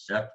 certo?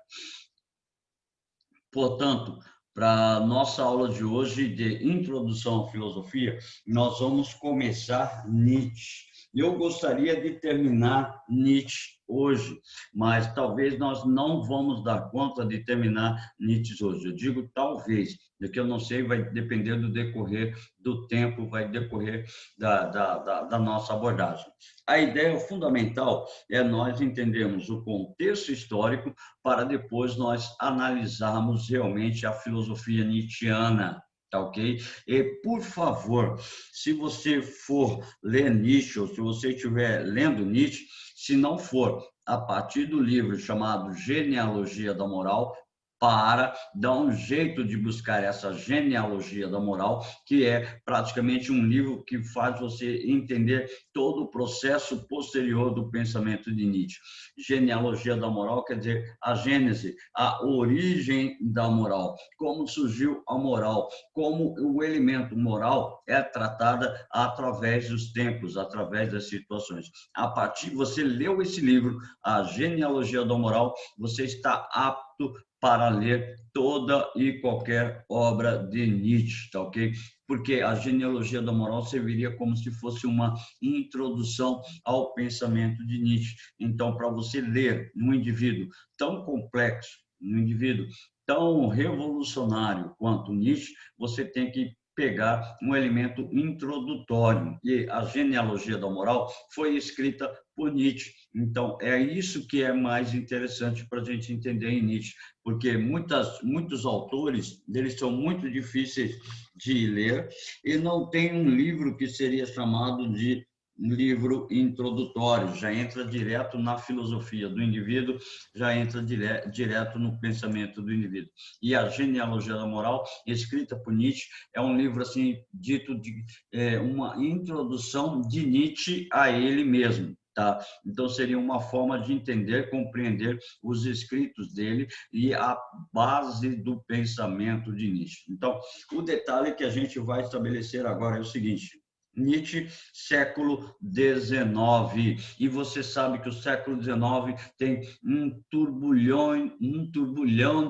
Portanto, para a nossa aula de hoje de introdução à filosofia, nós vamos começar Nietzsche. Eu gostaria de terminar Nietzsche hoje, mas talvez nós não vamos dar conta de terminar Nietzsche hoje. Eu digo talvez, porque eu não sei, vai depender do decorrer do tempo, vai decorrer da nossa abordagem. A ideia fundamental é nós entendermos o contexto histórico para depois nós analisarmos realmente a filosofia nietzschiana, tá ok? E, por favor, se você for ler Nietzsche, ou se você estiver lendo Nietzsche, se não for a partir do livro chamado Genealogia da Moral, para dar um jeito de buscar essa genealogia da moral, que é praticamente um livro que faz você entender todo o processo posterior do pensamento de Nietzsche. Genealogia da moral quer dizer a gênese, a origem da moral, como surgiu a moral, como o elemento moral é tratada através dos tempos, através das situações. A partir, você leu esse livro, a Genealogia da Moral, você está apto para ler toda e qualquer obra de Nietzsche, tá ok? Porque a genealogia da moral serviria como se fosse uma introdução ao pensamento de Nietzsche. Então, para você ler um indivíduo tão complexo, um indivíduo tão revolucionário quanto Nietzsche, você tem que pegar um elemento introdutório. E a genealogia da moral foi escrita por Nietzsche. Então, é isso que é mais interessante para a gente entender em Nietzsche, porque muitos autores, eles são muito difíceis de ler e não tem um livro que seria chamado de livro introdutório, já entra direto na filosofia do indivíduo, já entra direto no pensamento do indivíduo. E a Genealogia da Moral, escrita por Nietzsche, é um livro assim dito de uma introdução de Nietzsche a ele mesmo. Tá? Então, seria uma forma de entender, compreender os escritos dele e a base do pensamento de Nietzsche. Então, o detalhe que a gente vai estabelecer agora é o seguinte: Nietzsche, século XIX. E você sabe que o século XIX tem um turbulhão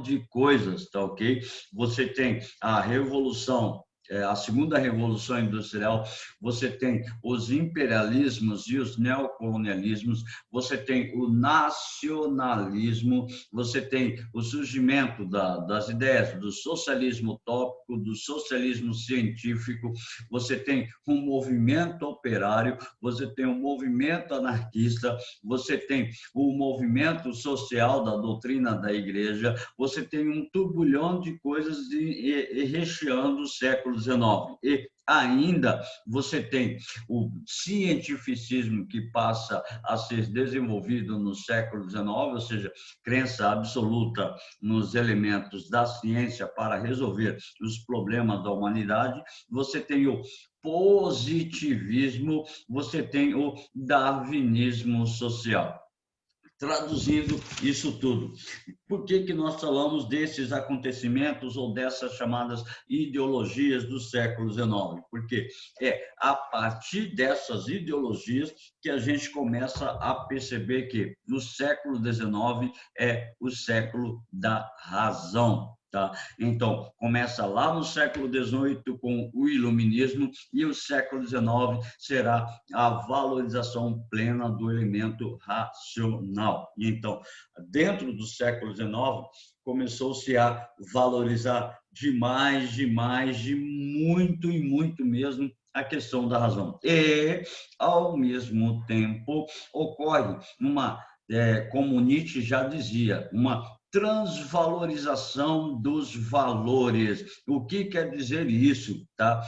de coisas, tá ok? Você tem a Revolução, a segunda revolução industrial, você tem os imperialismos e os neocolonialismos, você tem o nacionalismo, você tem o surgimento das ideias do socialismo utópico, do socialismo científico, você tem um movimento operário, você tem um movimento anarquista, você tem o movimento social da doutrina da igreja, você tem um turbulhão de coisas recheando o século XIX. E ainda você tem o cientificismo que passa a ser desenvolvido no século XIX, ou seja, crença absoluta nos elementos da ciência para resolver os problemas da humanidade. Você tem o positivismo, você tem o darwinismo social. Traduzindo isso tudo, por que nós falamos desses acontecimentos ou dessas chamadas ideologias do século XIX? Porque é a partir dessas ideologias que a gente começa a perceber que o século XIX é o século da razão. Tá? Então, começa lá no século XVIII com o iluminismo e o século XIX será a valorização plena do elemento racional. Então, dentro do século XIX, começou-se a valorizar demais, muito e muito mesmo a questão da razão. E, ao mesmo tempo, ocorre como Nietzsche já dizia, uma transvalorização dos valores. O que quer dizer isso? Tá?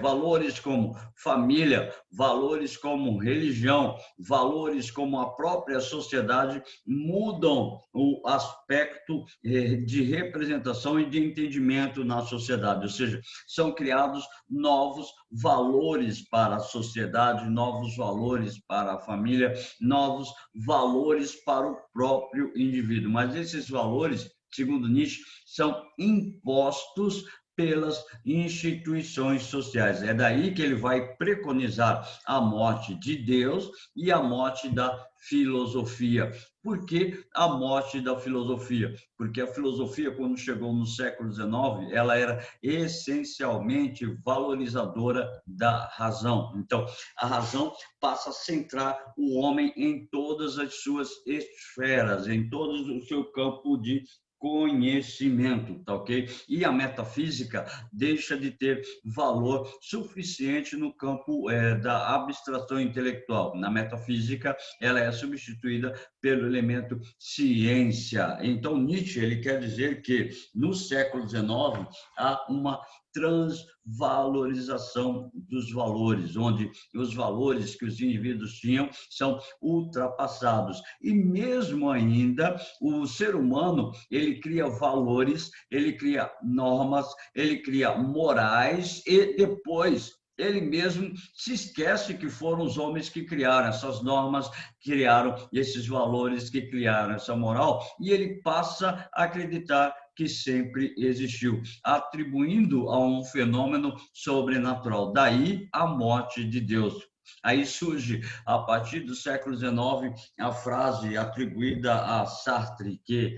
Valores como família, valores como religião, valores como a própria sociedade mudam o aspecto de representação e de entendimento na sociedade, ou seja, são criados novos valores para a sociedade, novos valores para a família, novos valores para o próprio indivíduo. Mas esses valores, segundo Nietzsche, são impostos pelas instituições sociais. É daí que ele vai preconizar a morte de Deus e a morte da filosofia. Por que a morte da filosofia? Porque a filosofia, quando chegou no século XIX, ela era essencialmente valorizadora da razão. Então, a razão passa a centrar o homem em todas as suas esferas, em todo o seu campo de conhecimento, tá ok? E a metafísica deixa de ter valor suficiente no campo da abstração intelectual. Na metafísica, ela é substituída pelo elemento ciência. Então, Nietzsche, ele quer dizer que no século XIX há uma transvalorização dos valores, onde os valores que os indivíduos tinham são ultrapassados. E mesmo ainda, o ser humano, ele cria valores, ele cria normas, ele cria morais e depois ele mesmo se esquece que foram os homens que criaram essas normas, criaram esses valores, que criaram essa moral, e ele passa a acreditar que sempre existiu, atribuindo a um fenômeno sobrenatural. Daí a morte de Deus. Aí surge, a partir do século XIX, a frase atribuída a Sartre, que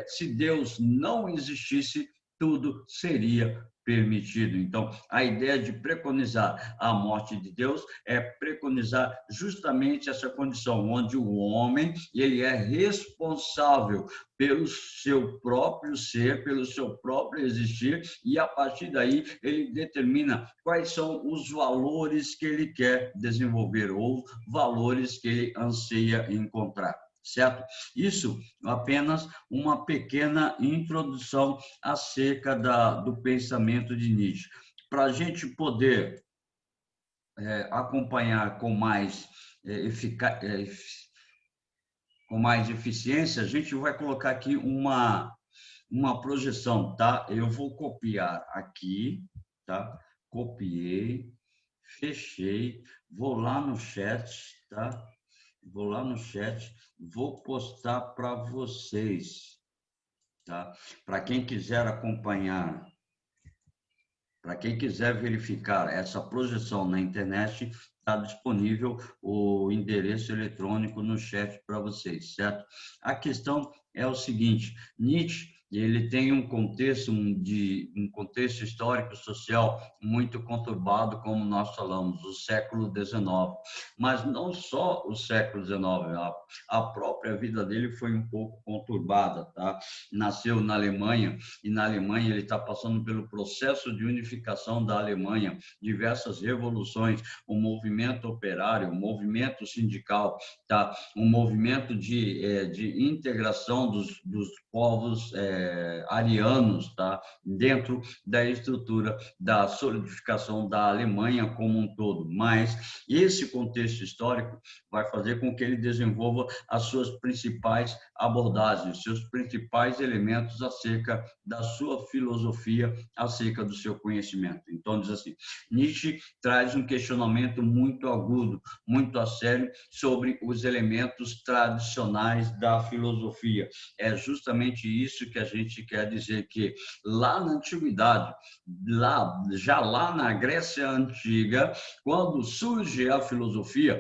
se Deus não existisse, tudo seria permitido. Então, a ideia de preconizar a morte de Deus é preconizar justamente essa condição, onde o homem ele é responsável pelo seu próprio ser, pelo seu próprio existir, e a partir daí ele determina quais são os valores que ele quer desenvolver ou valores que ele anseia encontrar. Certo? Isso apenas uma pequena introdução acerca do pensamento de Nietzsche. Para a gente poder acompanhar com mais eficiência, a gente vai colocar aqui uma projeção, tá? Eu vou copiar aqui, tá? Copiei, fechei, vou lá no chat, tá? Vou lá no chat, vou postar para vocês, tá? Para quem quiser acompanhar, para quem quiser verificar essa projeção na internet, está disponível o endereço eletrônico no chat para vocês, certo? A questão é o seguinte: Nietzsche ele tem um contexto histórico social muito conturbado, como nós falamos, o século XIX. Mas não só o século XIX, a própria vida dele foi um pouco conturbada, tá? Nasceu na Alemanha e na Alemanha ele está passando pelo processo de unificação da Alemanha, diversas revoluções, o movimento operário, o movimento sindical, tá? Um movimento de integração dos povos arianos, tá? Dentro da estrutura da solidificação da Alemanha como um todo. Mas esse contexto histórico vai fazer com que ele desenvolva as suas principais abordagens, seus principais elementos acerca da sua filosofia, acerca do seu conhecimento. Então, diz assim, Nietzsche traz um questionamento muito agudo, muito a sério, sobre os elementos tradicionais da filosofia. É justamente isso que a gente quer dizer, que lá na antiguidade, já lá na Grécia Antiga, quando surge a filosofia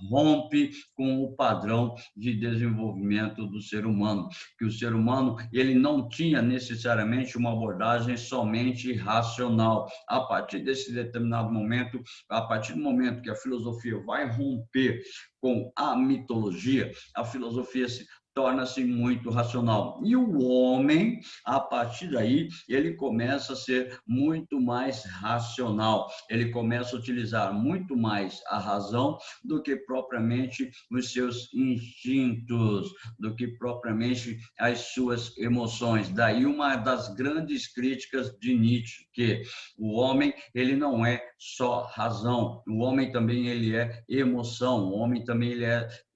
rompe com o padrão de desenvolvimento do ser humano, que o ser humano ele não tinha necessariamente uma abordagem somente racional. A partir desse determinado momento, a partir do momento que a filosofia vai romper com a mitologia, a filosofia torna-se muito racional. E o homem, a partir daí, ele começa a ser muito mais racional, ele começa a utilizar muito mais a razão do que propriamente os seus instintos, do que propriamente as suas emoções. Daí uma das grandes críticas de Nietzsche, que o homem, ele não é só razão, o homem também ele é emoção, o homem também ele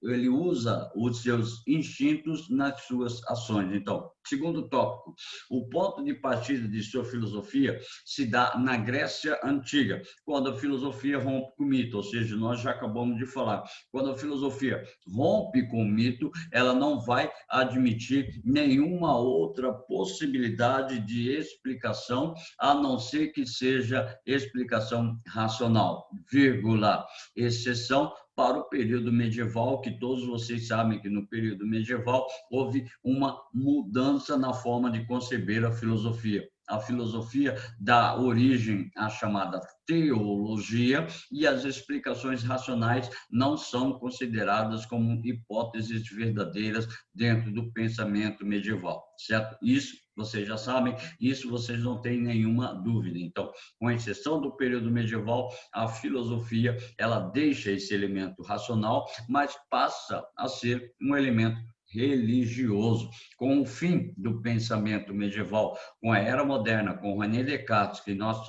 ele usa os seus instintos nas suas ações. Então, segundo tópico, o ponto de partida de sua filosofia se dá na Grécia Antiga, quando a filosofia rompe com o mito, ou seja, nós já acabamos de falar, quando a filosofia rompe com o mito, ela não vai admitir nenhuma outra possibilidade de explicação, a não ser que seja explicação racional, vírgula, exceção para o período medieval, que todos vocês sabem que no período medieval houve uma mudança na forma de conceber a filosofia. A filosofia dá origem à chamada teologia e as explicações racionais não são consideradas como hipóteses verdadeiras dentro do pensamento medieval, certo? Isso vocês já sabem, isso vocês não têm nenhuma dúvida. Então, com exceção do período medieval, a filosofia, ela deixa esse elemento racional, mas passa a ser um elemento religioso. Com o fim do pensamento medieval, com a era moderna, com René Descartes, que nós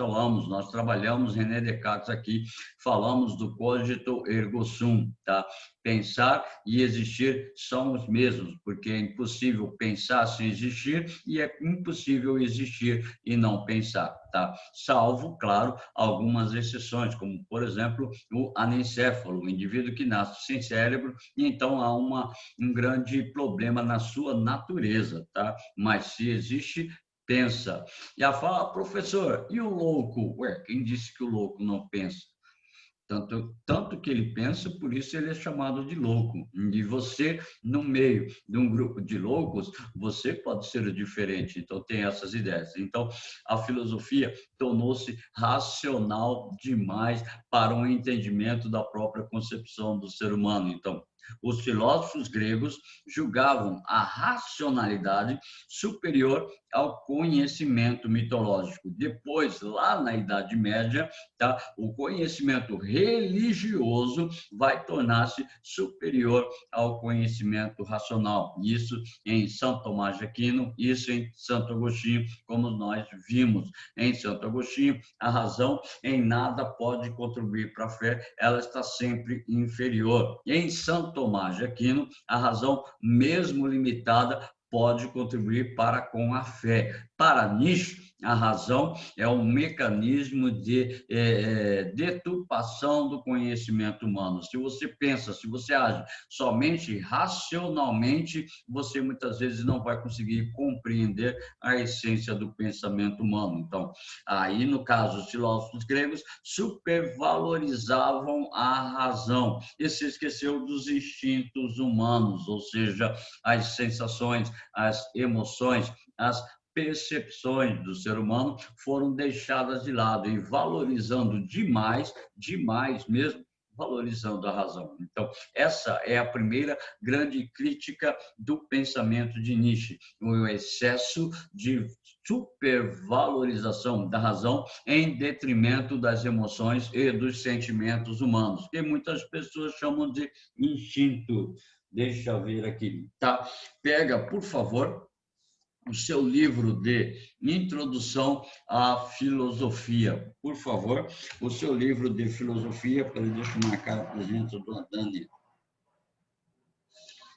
trabalhamos René Descartes aqui, falamos do cogito ergo sum, tá? Pensar e existir são os mesmos, porque é impossível pensar sem existir e é impossível existir e não pensar, tá? Salvo, claro, algumas exceções, como, por exemplo, o anencéfalo, o indivíduo que nasce sem cérebro, e então há um grande problema na sua natureza, tá? Mas se existe, pensa. E a fala, professor, e o louco? Ué, quem disse que o louco não pensa? Tanto que ele pensa, por isso ele é chamado de louco. E você, no meio de um grupo de loucos, você pode ser diferente. Então, tem essas ideias. Então, a filosofia tornou-se racional demais para um entendimento da própria concepção do ser humano. Então, os filósofos gregos julgavam a racionalidade superior ao conhecimento mitológico. Depois, lá na Idade Média, tá? O conhecimento religioso vai tornar-se superior ao conhecimento racional. Isso em São Tomás de Aquino, isso em Santo Agostinho, como nós vimos. Em Santo Agostinho, a razão em nada pode contribuir para a fé, ela está sempre inferior. Em São Tomás de Aquino, a razão, mesmo limitada, pode contribuir para com a fé. Para Nietzsche, a razão é um mecanismo de deturpação do conhecimento humano. Se você pensa, se você age somente racionalmente, você muitas vezes não vai conseguir compreender a essência do pensamento humano. Então, aí, no caso, os filósofos gregos supervalorizavam a razão e se esqueceu dos instintos humanos, ou seja, as sensações, as emoções, as percepções do ser humano foram deixadas de lado e valorizando demais, demais mesmo, valorizando a razão. Então, essa é a primeira grande crítica do pensamento de Nietzsche, o excesso de supervalorização da razão em detrimento das emoções e dos sentimentos humanos, que muitas pessoas chamam de instinto. Deixa eu ver aqui, tá? Pega, por favor, o seu livro de introdução à filosofia. Por favor, o seu livro de filosofia, deixa eu marcar a presença do Dani.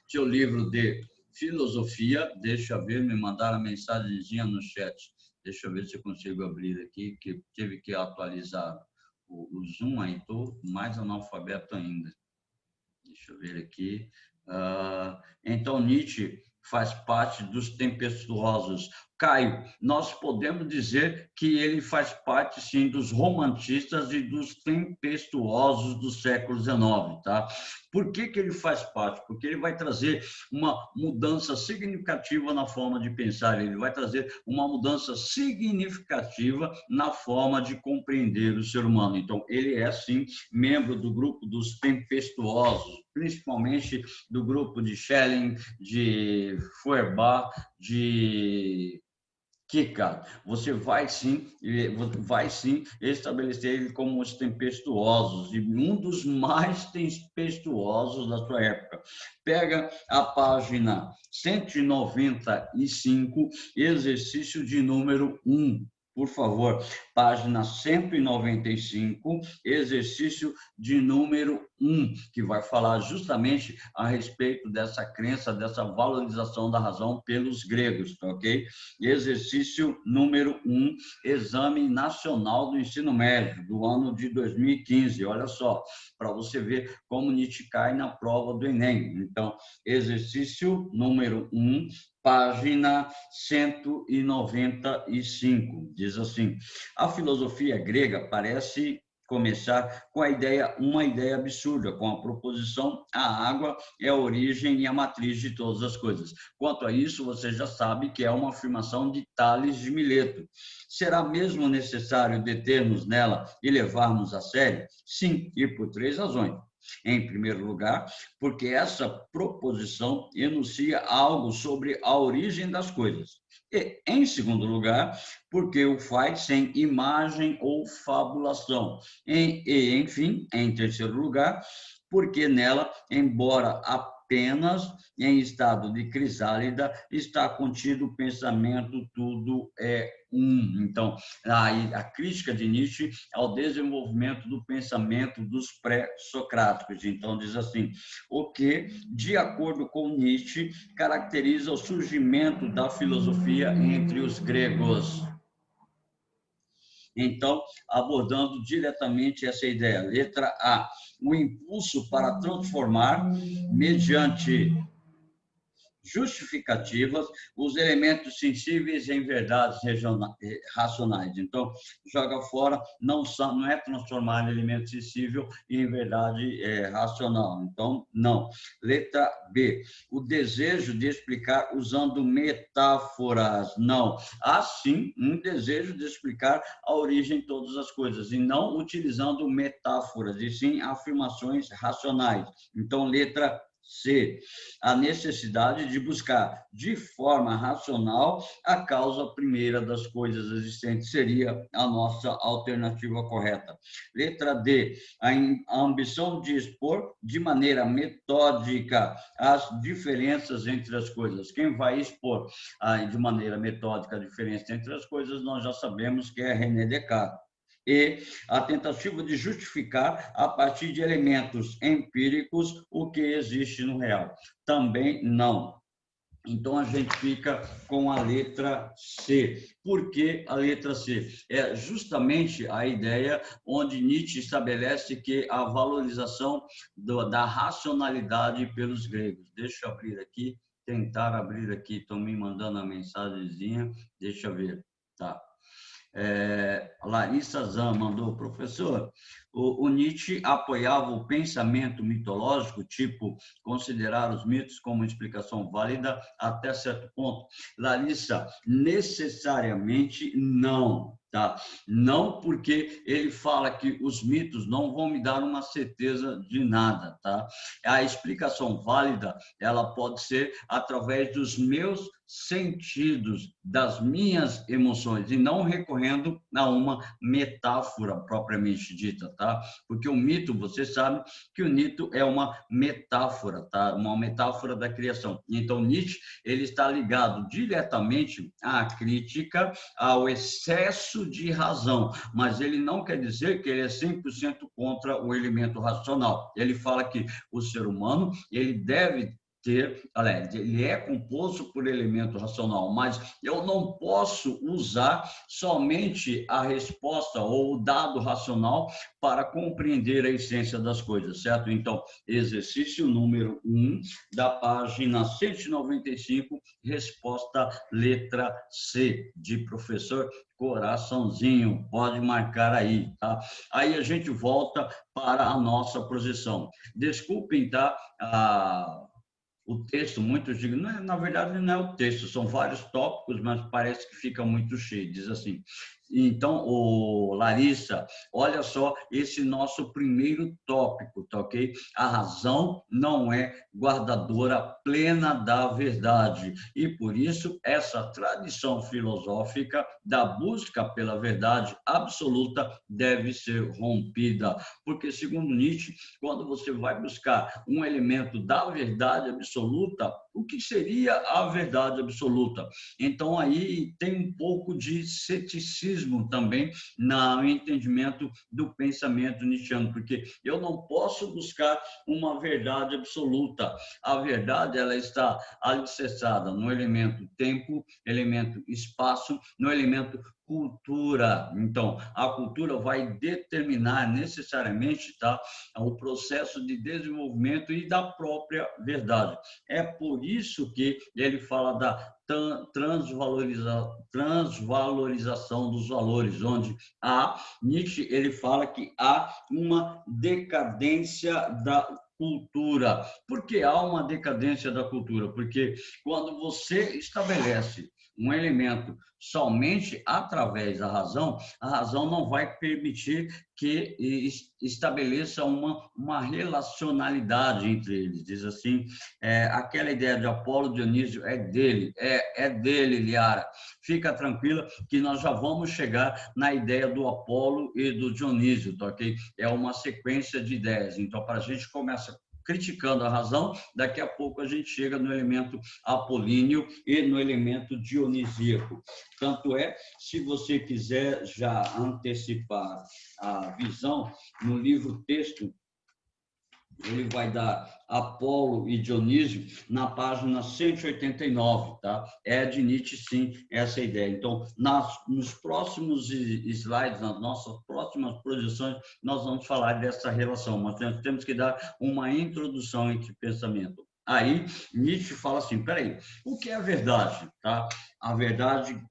Seu livro de filosofia, deixa eu ver, me mandaram a mensagenzinha no chat. Deixa eu ver se eu consigo abrir aqui, que tive que atualizar o Zoom, aí estou mais analfabeto ainda. Deixa eu ver aqui. Então, Nietzsche faz parte dos tempestuosos. Caio, nós podemos dizer que ele faz parte, sim, dos romantistas e dos tempestuosos do século XIX, tá? Por que ele faz parte? Porque ele vai trazer uma mudança significativa na forma de pensar, ele vai trazer uma mudança significativa na forma de compreender o ser humano. Então, ele é, sim, membro do grupo dos tempestuosos, principalmente do grupo de Schelling, de Feuerbach, de Kierkegaard. Você vai sim estabelecer ele como os tempestuosos, e um dos mais tempestuosos da sua época. Pega a página 195, exercício de número 1. Por favor, página 195, exercício de número 1, que vai falar justamente a respeito dessa crença, dessa valorização da razão pelos gregos, tá ok? Exercício número 1, Exame Nacional do Ensino Médio, do ano de 2015. Olha só, para você ver como Nietzsche cai na prova do Enem. Então, exercício número 1, página 195, diz assim: a filosofia grega parece começar com uma ideia absurda, com a proposição: a água é a origem e a matriz de todas as coisas. Quanto a isso, você já sabe que é uma afirmação de Tales de Mileto. Será mesmo necessário determos nela e levarmos a sério? Sim, e por 3 razões. Em primeiro lugar, porque essa proposição enuncia algo sobre a origem das coisas. E, em segundo lugar, porque o faz sem imagem ou fabulação. Enfim, em terceiro lugar, porque nela, embora apenas em estado de crisálida, está contido o pensamento tudo é um. Então, a crítica de Nietzsche ao desenvolvimento do pensamento dos pré-socráticos. Então, diz assim: o que, de acordo com Nietzsche, caracteriza o surgimento da filosofia entre os gregos. Então, abordando diretamente essa ideia. Letra A, o impulso para transformar mediante justificativas os elementos sensíveis em verdades racionais. Então, joga fora, não é transformar elemento sensível em verdade racional. Então, não. Letra B, o desejo de explicar usando metáforas. Não. Há sim um desejo de explicar a origem de todas as coisas, e não utilizando metáforas, e sim afirmações racionais. Então, letra C, a necessidade de buscar de forma racional a causa primeira das coisas existentes seria a nossa alternativa correta. Letra D, a ambição de expor de maneira metódica as diferenças entre as coisas. Quem vai expor de maneira metódica a diferença entre as coisas, nós já sabemos que é René Descartes. E a tentativa de justificar a partir de elementos empíricos o que existe no real. Também não. Então, a gente fica com a letra C. Por que a letra C? É justamente a ideia onde Nietzsche estabelece que a valorização da racionalidade pelos gregos. Deixa eu abrir aqui, tentar abrir aqui. Estão me mandando a mensagenzinha. Deixa eu ver. Tá. Larissa Zan mandou: professor, o Nietzsche apoiava o pensamento mitológico, tipo, considerar os mitos como explicação válida até certo ponto. Larissa, necessariamente não. Tá? Não, porque ele fala que os mitos não vão me dar uma certeza de nada. Tá? A explicação válida, ela pode ser através dos meus sentidos, das minhas emoções, e não recorrendo a uma metáfora propriamente dita, tá? Porque o mito, você sabe que o mito é uma metáfora, tá? Uma metáfora da criação. Então, Nietzsche, ele está ligado diretamente à crítica ao excesso de razão, mas ele não quer dizer que ele é 100% contra o elemento racional. Ele fala que o ser humano, ele deve ele é composto por elemento racional, mas eu não posso usar somente a resposta ou o dado racional para compreender a essência das coisas, certo? Então, exercício número 1 da página 195, resposta letra C, de professor Coraçãozinho, pode marcar aí, tá? Aí a gente volta para a nossa projeção. Desculpem, tá? O texto, muitos digam, na verdade não é o texto, são vários tópicos, mas parece que fica muito cheio. Diz assim: então, Larissa, olha só esse nosso primeiro tópico, tá ok? A razão não é guardadora plena da verdade, e por isso essa tradição filosófica da busca pela verdade absoluta deve ser rompida, porque segundo Nietzsche, quando você vai buscar um elemento da verdade absoluta, o que seria a verdade absoluta? Então aí tem um pouco de ceticismo reducionismo também no entendimento do pensamento nietzschiano, porque eu não posso buscar uma verdade absoluta. A verdade, ela está alicerçada no elemento tempo, elemento espaço, no elemento cultura. Então, a cultura vai determinar necessariamente, tá, o processo de desenvolvimento e da própria verdade. É por isso que ele fala da transvalorização dos valores, onde Nietzsche ele fala que há uma decadência da cultura. Por que há uma decadência da cultura? Porque quando você estabelece um elemento somente através da razão, a razão não vai permitir que estabeleça uma relacionalidade entre eles. Diz assim, aquela ideia de Apolo Dionísio é dele, Liara. Fica tranquila que nós já vamos chegar na ideia do Apolo e do Dionísio, tá ok? É uma sequência de ideias. Então, para a gente começa criticando a razão, daqui a pouco a gente chega no elemento apolíneo e no elemento dionisíaco. Tanto é, se você quiser já antecipar a visão, no livro texto, ele vai dar Apolo e Dionísio na página 189, tá? É de Nietzsche, sim, essa ideia. Então, nos próximos slides, nas nossas próximas projeções, nós vamos falar dessa relação, mas nós temos que dar uma introdução entre pensamento. Aí, Nietzsche fala assim, peraí, o que é a verdade, tá? A verdade,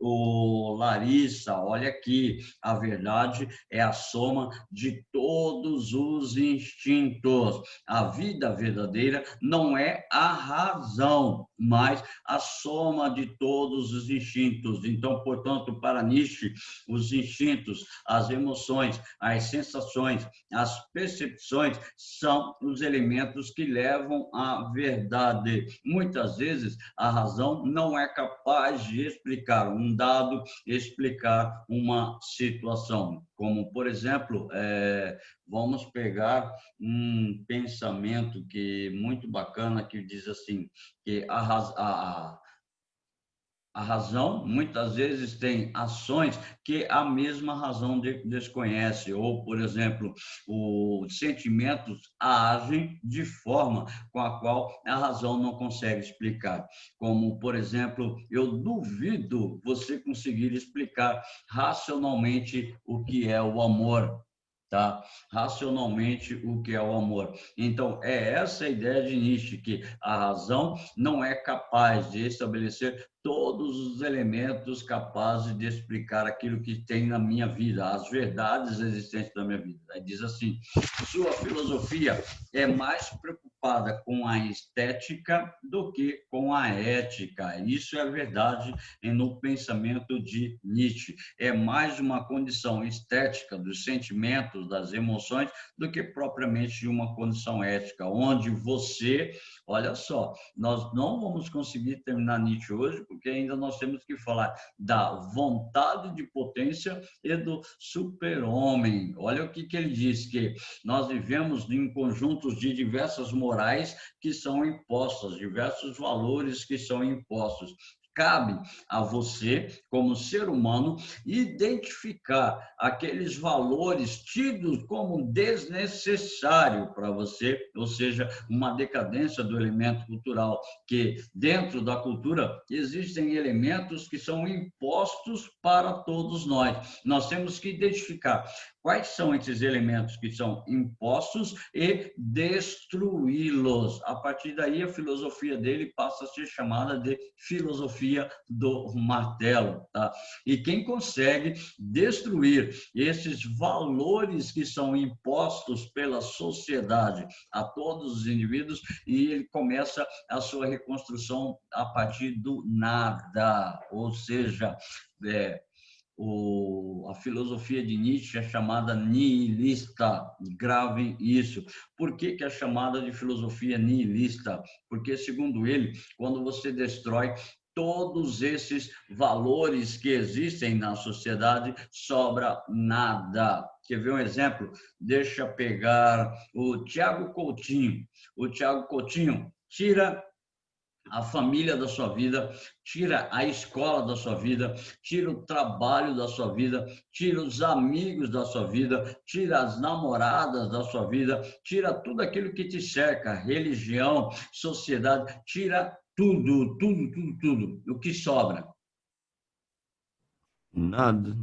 Larissa, olha aqui, a verdade é a soma de todos os instintos. A vida verdadeira não é a razão, mas a soma de todos os instintos. Então, portanto, para Nietzsche, os instintos, as emoções, as sensações, as percepções são os elementos que levam à verdade. Muitas vezes, a razão não é capaz de explicar um dado, explicar uma situação. Como, por exemplo, vamos pegar um pensamento que muito bacana que diz assim, que a razão, muitas vezes, tem ações que a mesma razão desconhece, ou, por exemplo, os sentimentos agem de forma com a qual a razão não consegue explicar. Como, por exemplo, eu duvido você conseguir explicar racionalmente o que é o amor. Tá? Racionalmente o que é o amor. Então, é essa a ideia de Nietzsche, que a razão não é capaz de estabelecer todos os elementos capazes de explicar aquilo que tem na minha vida, as verdades existentes da minha vida. Aí diz assim, sua filosofia é mais preocupada com a estética do que com a ética. Isso é verdade no pensamento de Nietzsche. É mais uma condição estética dos sentimentos, das emoções, do que propriamente uma condição ética, onde você, olha só, nós não vamos conseguir terminar Nietzsche hoje, porque ainda nós temos que falar da vontade de potência e do super-homem. Olha o que ele diz, que nós vivemos em conjuntos de diversas morais que são impostas, diversos valores que são impostos. Cabe a você, como ser humano, identificar aqueles valores tidos como desnecessário para você, ou seja, uma decadência do elemento cultural, que dentro da cultura existem elementos que são impostos para todos nós. Nós temos que identificar quais são esses elementos que são impostos e destruí-los. A partir daí, a filosofia dele passa a ser chamada de filosofia do martelo, tá? E quem consegue destruir esses valores que são impostos pela sociedade a todos os indivíduos, e ele começa a sua reconstrução a partir do nada, ou seja, a filosofia de Nietzsche é chamada nihilista, gravem isso. Por que é chamada de filosofia nihilista? Porque, segundo ele, quando você destrói todos esses valores que existem na sociedade, sobra nada. Quer ver um exemplo? Deixa eu pegar o Tiago Coutinho. O Tiago Coutinho tira a família da sua vida, tira a escola da sua vida, tira o trabalho da sua vida, tira os amigos da sua vida, tira as namoradas da sua vida, tira tudo aquilo que te cerca, religião, sociedade, tira tudo, tudo, tudo, tudo. O que sobra? Nada.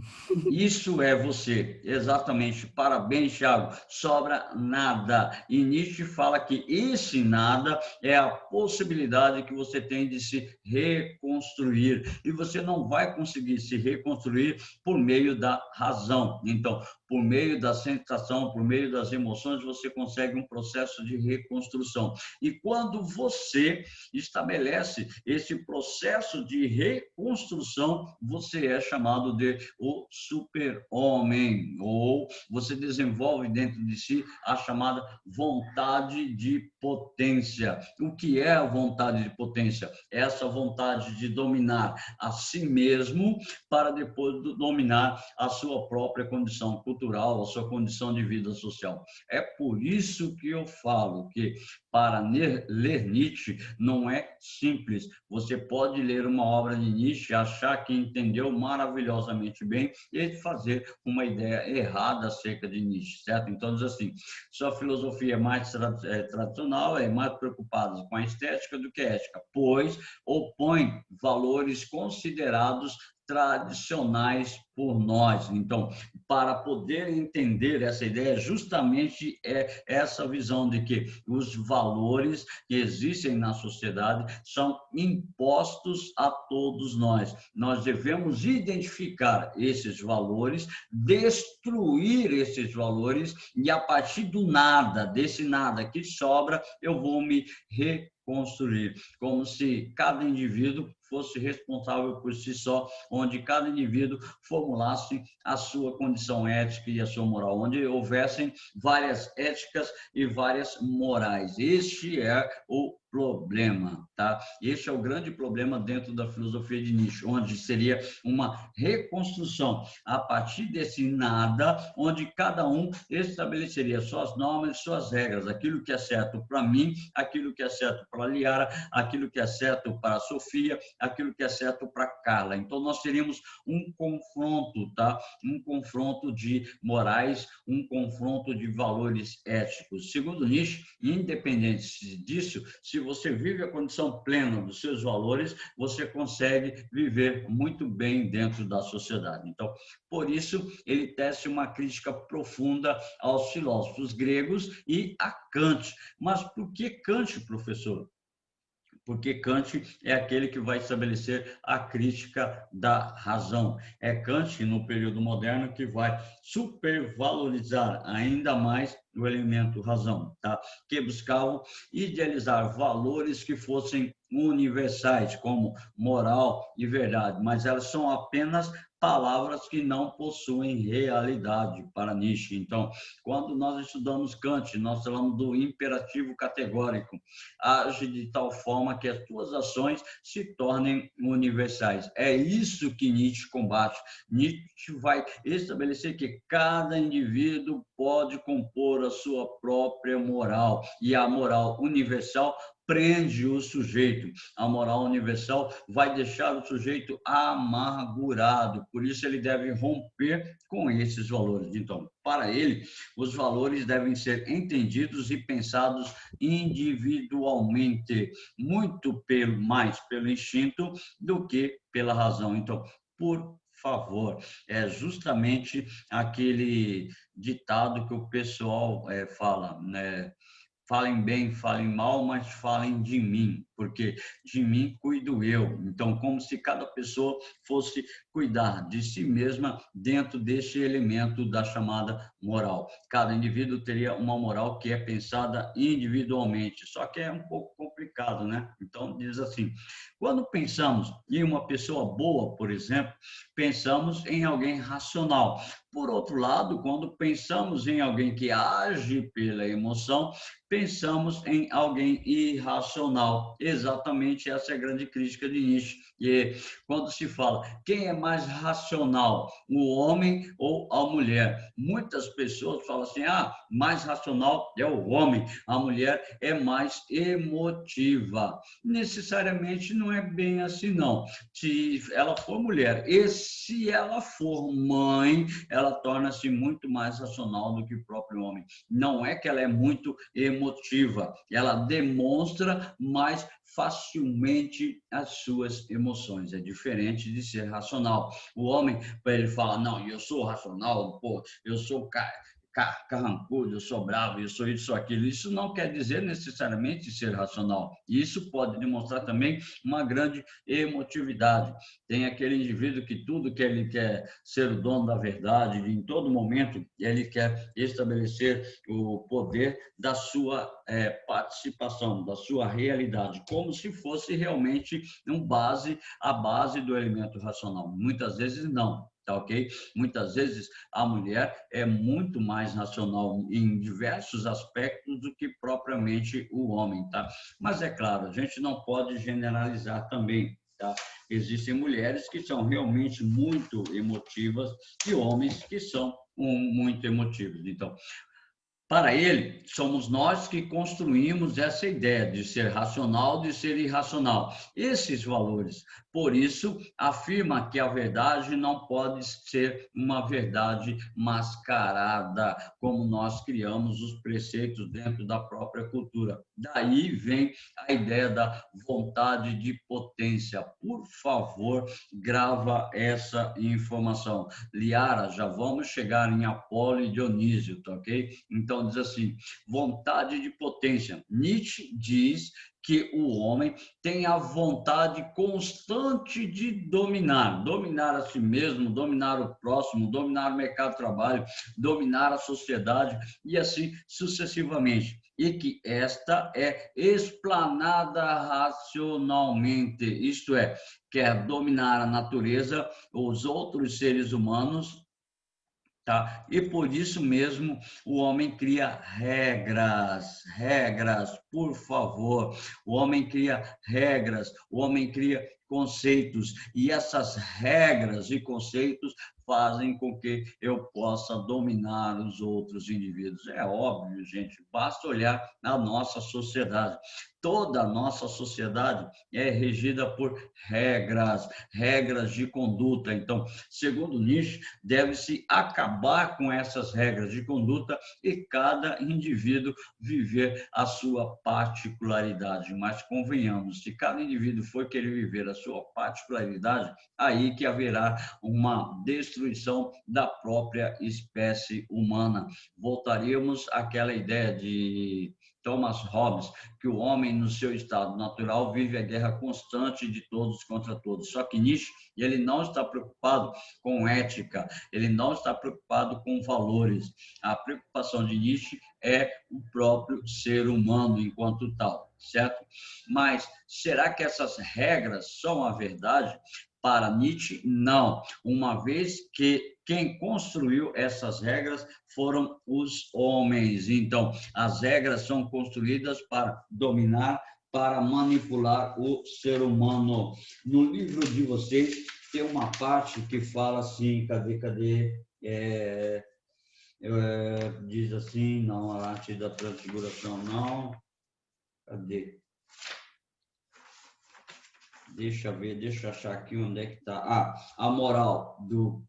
Isso é você, exatamente. Parabéns, Thiago. Sobra nada. E Nietzsche fala que esse nada é a possibilidade que você tem de se reconstruir. E você não vai conseguir se reconstruir por meio da razão. Então, por meio da sensação, por meio das emoções, você consegue um processo de reconstrução. E quando você estabelece esse processo de reconstrução, você é chamado de o super-homem, ou você desenvolve dentro de si a chamada vontade de potência. O que é a vontade de potência? É essa vontade de dominar a si mesmo para depois dominar a sua própria condição cultural, a sua condição de vida social. É por isso que eu falo que para ler Nietzsche não é simples. Você pode ler uma obra de Nietzsche, achar que entendeu maravilhosamente bem e fazer uma ideia errada acerca de Nietzsche, certo? Então, diz assim, sua filosofia é mais tradicional, é mais preocupada com a estética do que a ética, pois opõe valores considerados tradicionais por nós. Então, para poder entender essa ideia, justamente é essa visão de que os valores que existem na sociedade são impostos a todos nós. Nós devemos identificar esses valores, destruir esses valores e a partir do nada, desse nada que sobra, eu vou me reconstruir, como se cada indivíduo fosse responsável por si só, onde cada indivíduo formulasse a sua condição ética e a sua moral, onde houvessem várias éticas e várias morais. Este é o problema, tá? Este é o grande problema dentro da filosofia de Nietzsche, onde seria uma reconstrução a partir desse nada, onde cada um estabeleceria suas normas, suas regras, aquilo que é certo para mim, aquilo que é certo para a Liara, aquilo que é certo para a Sofia, aquilo que é certo para a Carla. Então, nós teríamos um confronto, tá? Um confronto de morais, um confronto de valores éticos. Segundo Nietzsche, independente disso, se você vive a condição plena dos seus valores, você consegue viver muito bem dentro da sociedade. Então, por isso, ele tece uma crítica profunda aos filósofos gregos e a Kant. Mas por que Kant, professor? Porque Kant é aquele que vai estabelecer a crítica da razão. É Kant, no período moderno, que vai supervalorizar ainda mais o elemento razão, tá? Que buscavam idealizar valores que fossem universais, como moral e verdade, mas elas são apenas palavras que não possuem realidade para Nietzsche. Então, quando nós estudamos Kant, nós falamos do imperativo categórico, age de tal forma que as tuas ações se tornem universais. É isso que Nietzsche combate. Nietzsche vai estabelecer que cada indivíduo pode compor a sua própria moral, e a moral universal prende o sujeito. A moral universal vai deixar o sujeito amargurado, por isso ele deve romper com esses valores. Então, para ele, os valores devem ser entendidos e pensados individualmente, muito mais pelo instinto do que pela razão. Então, por favor, é justamente aquele ditado que o pessoal fala, né? Falem bem, falem mal, mas falem de mim, porque de mim cuido eu. Então, como se cada pessoa fosse cuidar de si mesma dentro desse elemento da chamada moral. Cada indivíduo teria uma moral que é pensada individualmente, só que é um pouco complicado, né? Então, diz assim, quando pensamos em uma pessoa boa, por exemplo, pensamos em alguém racional. Por outro lado, quando pensamos em alguém que age pela emoção, pensamos em alguém irracional. exatamente essa é a grande crítica de Nietzsche. E quando se fala quem é mais racional, o homem ou a mulher, muitas pessoas falam assim, mais racional é o homem, a mulher é mais emotiva. Necessariamente não é bem assim, não. Se ela for mulher e se ela for mãe, ela torna-se muito mais racional do que o próprio homem. Não é que ela é muito emotiva, ela demonstra mais facilmente as suas emoções. É diferente de ser racional. O homem, para ele falar, não, eu sou racional, pô, eu sou carrancudo, eu sou bravo, eu sou isso, sou aquilo. Isso não quer dizer necessariamente ser racional. Isso pode demonstrar também uma grande emotividade. Tem aquele indivíduo que tudo que ele quer ser o dono da verdade, em todo momento ele quer estabelecer o poder da sua participação, da sua realidade, como se fosse realmente a base do elemento racional. Muitas vezes não. Tá, ok? Muitas vezes a mulher é muito mais racional em diversos aspectos do que propriamente o homem, tá? Mas é claro, a gente não pode generalizar também, tá? Existem mulheres que são realmente muito emotivas e homens que são muito emotivos. Então, para ele, somos nós que construímos essa ideia de ser racional, de ser irracional. Esses valores. Por isso, afirma que a verdade não pode ser uma verdade mascarada, como nós criamos os preceitos dentro da própria cultura. Daí vem a ideia da vontade de potência. Por favor, grava essa informação. Liara, já vamos chegar em Apolo e Dionísio, tá ok? Então, diz assim, vontade de potência. Nietzsche diz que o homem tem a vontade constante de dominar a si mesmo, dominar o próximo, dominar o mercado de trabalho, dominar a sociedade e assim sucessivamente. E que esta é explanada racionalmente, isto é, quer dominar a natureza, os outros seres humanos, tá? E por isso mesmo o homem cria regras, por favor. O homem cria regras, o homem cria conceitos, e essas regras e conceitos fazem com que eu possa dominar os outros indivíduos. É óbvio, gente, basta olhar a nossa sociedade. Toda a nossa sociedade é regida por regras de conduta. Então, segundo Nietzsche, deve-se acabar com essas regras de conduta e cada indivíduo viver a sua particularidade. Mas convenhamos, se cada indivíduo for querer viver a sua particularidade, aí que haverá uma destruição da própria espécie humana. Voltaremos àquela ideia de Thomas Hobbes, que o homem, no seu estado natural, vive a guerra constante de todos contra todos. Só que Nietzsche, ele não está preocupado com ética, ele não está preocupado com valores. A preocupação de Nietzsche é o próprio ser humano enquanto tal, certo? Mas será que essas regras são a verdade? Para Nietzsche, não. Uma vez que quem construiu essas regras foram os homens. Então, as regras são construídas para dominar, para manipular o ser humano. No livro de vocês tem uma parte que fala assim, cadê? Diz assim, não, a arte da transfiguração, não. Cadê? Deixa eu achar aqui onde é que está. A moral do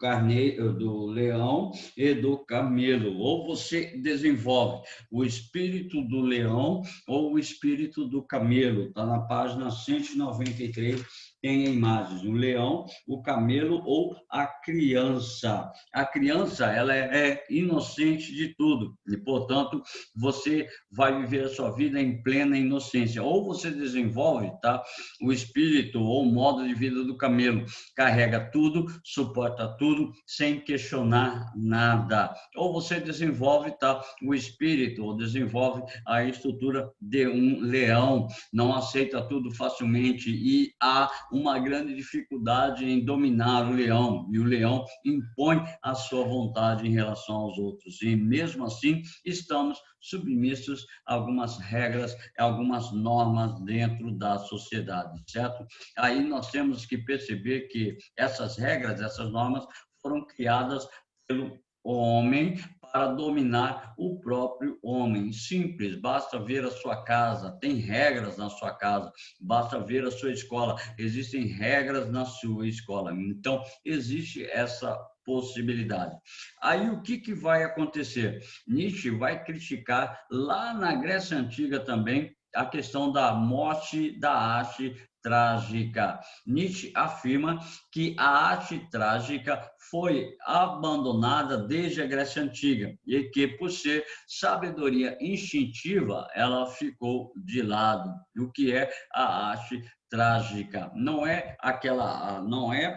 leão e do camelo. Ou você desenvolve o espírito do leão ou o espírito do camelo. Está na página 193, tem imagens. O leão, o camelo ou a criança. A criança, ela é inocente de tudo. E, portanto, você vai viver a sua vida em plena inocência. Ou você desenvolve, tá, o espírito ou o modo de vida do camelo, carrega tudo, suporta tudo, sem questionar nada. Ou você desenvolve, tá, o espírito, ou desenvolve a estrutura de um leão, não aceita tudo facilmente e há uma grande dificuldade em dominar o leão, e o leão impõe a sua vontade em relação aos outros. E mesmo assim, estamos submissos a algumas regras, a algumas normas dentro da sociedade, certo? Aí nós temos que perceber que essas regras, essas normas foram criadas pelo homem para dominar o próprio homem. Simples, basta ver a sua casa, tem regras na sua casa, basta ver a sua escola, existem regras na sua escola. Então, existe essa possibilidade. Aí o que vai acontecer? Nietzsche vai criticar lá na Grécia Antiga também a questão da morte da arte trágica. Nietzsche afirma que a arte trágica foi abandonada desde a Grécia Antiga e que, por ser sabedoria instintiva, ela ficou de lado. O que é a arte trágica? Não é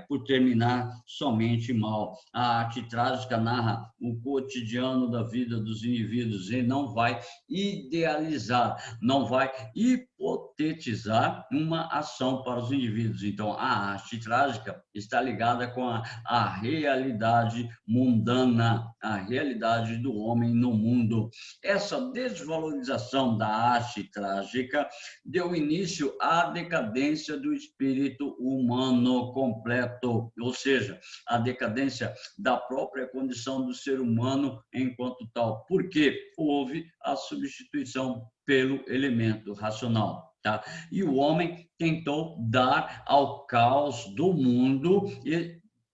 por terminar somente mal. A arte trágica narra o cotidiano da vida dos indivíduos e não vai idealizar, não vai hipotetizar uma ação para os indivíduos. Então, a arte trágica está ligada com a realidade mundana, a realidade do homem no mundo. Essa desvalorização da arte trágica deu início à decadência do espírito humano completo, ou seja, a decadência da própria condição do ser humano enquanto tal, porque houve a substituição pelo elemento racional. Tá? E o homem tentou dar ao caos do mundo,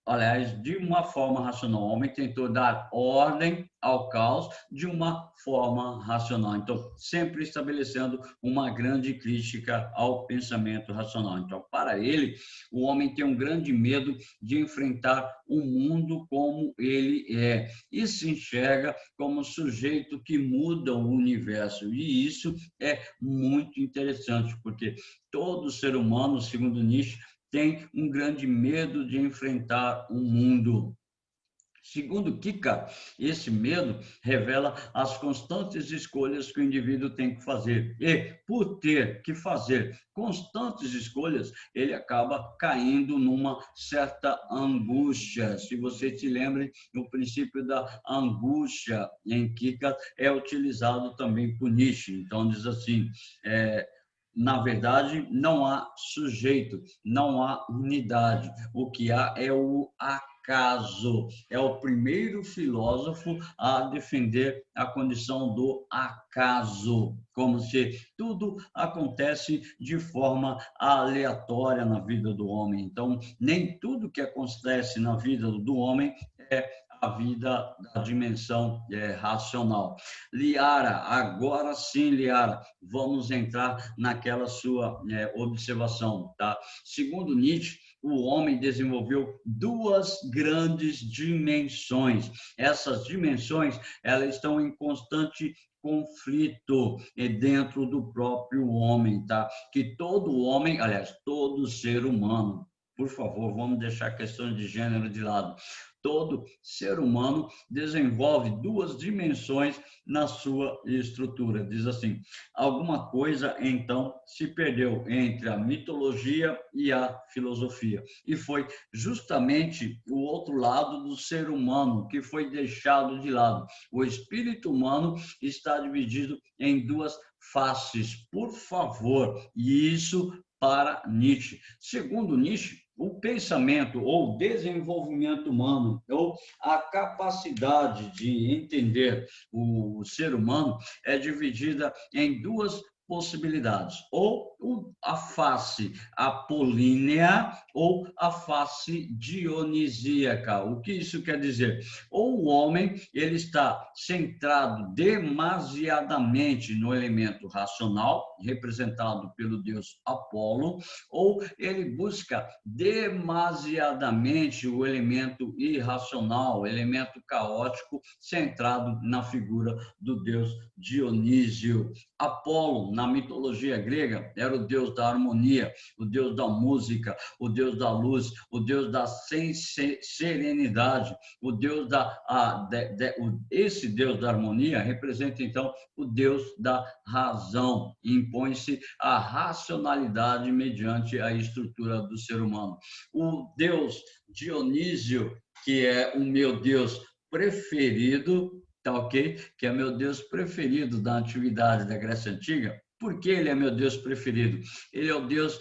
aliás, de uma forma racional. O homem tentou dar ordem ao caos de uma forma racional. Então, sempre estabelecendo uma grande crítica ao pensamento racional. Então, para ele, o homem tem um grande medo de enfrentar o mundo como ele é e se enxerga como sujeito que muda o universo. E isso é muito interessante, porque todo ser humano, segundo Nietzsche, tem um grande medo de enfrentar o mundo. Segundo Kierkegaard, esse medo revela as constantes escolhas que o indivíduo tem que fazer. E, por ter que fazer constantes escolhas, ele acaba caindo numa certa angústia. Se você se lembra, o princípio da angústia em Kierkegaard é utilizado também por Nietzsche. Então, diz assim, na verdade, não há sujeito, não há unidade. O que há é o acaso. É o primeiro filósofo a defender a condição do acaso, como se tudo acontece de forma aleatória na vida do homem. Então, nem tudo que acontece na vida do homem é a vida da dimensão racional. Liara, agora sim, Liara, vamos entrar naquela sua observação, tá? Segundo Nietzsche, o homem desenvolveu duas grandes dimensões. Essas dimensões, elas estão em constante conflito dentro do próprio homem, tá? Que todo homem, aliás, todo ser humano, por favor, vamos deixar questões de gênero de lado. Todo ser humano desenvolve duas dimensões na sua estrutura. Diz assim, alguma coisa, então, se perdeu entre a mitologia e a filosofia. E foi justamente o outro lado do ser humano que foi deixado de lado. O espírito humano está dividido em duas faces, por favor. E isso para Nietzsche. Segundo Nietzsche, o pensamento ou desenvolvimento humano, ou a capacidade de entender o ser humano é dividida em duas possibilidades, ou a face apolínea ou a face dionisíaca. O que isso quer dizer? Ou o homem ele está centrado demasiadamente no elemento racional, representado pelo deus Apolo, ou ele busca demasiadamente o elemento irracional, o elemento caótico, centrado na figura do deus Dionísio. Apolo, na mitologia grega, era o deus da harmonia, o deus da música, o deus da luz, o deus da serenidade, o deus esse deus da harmonia representa, então, o deus da razão. Impõe-se a racionalidade mediante a estrutura do ser humano. O deus Dionísio, que é o meu deus preferido, tá ok? Que é meu Deus preferido da antiguidade da Grécia Antiga. Por que ele é meu Deus preferido? Ele é o Deus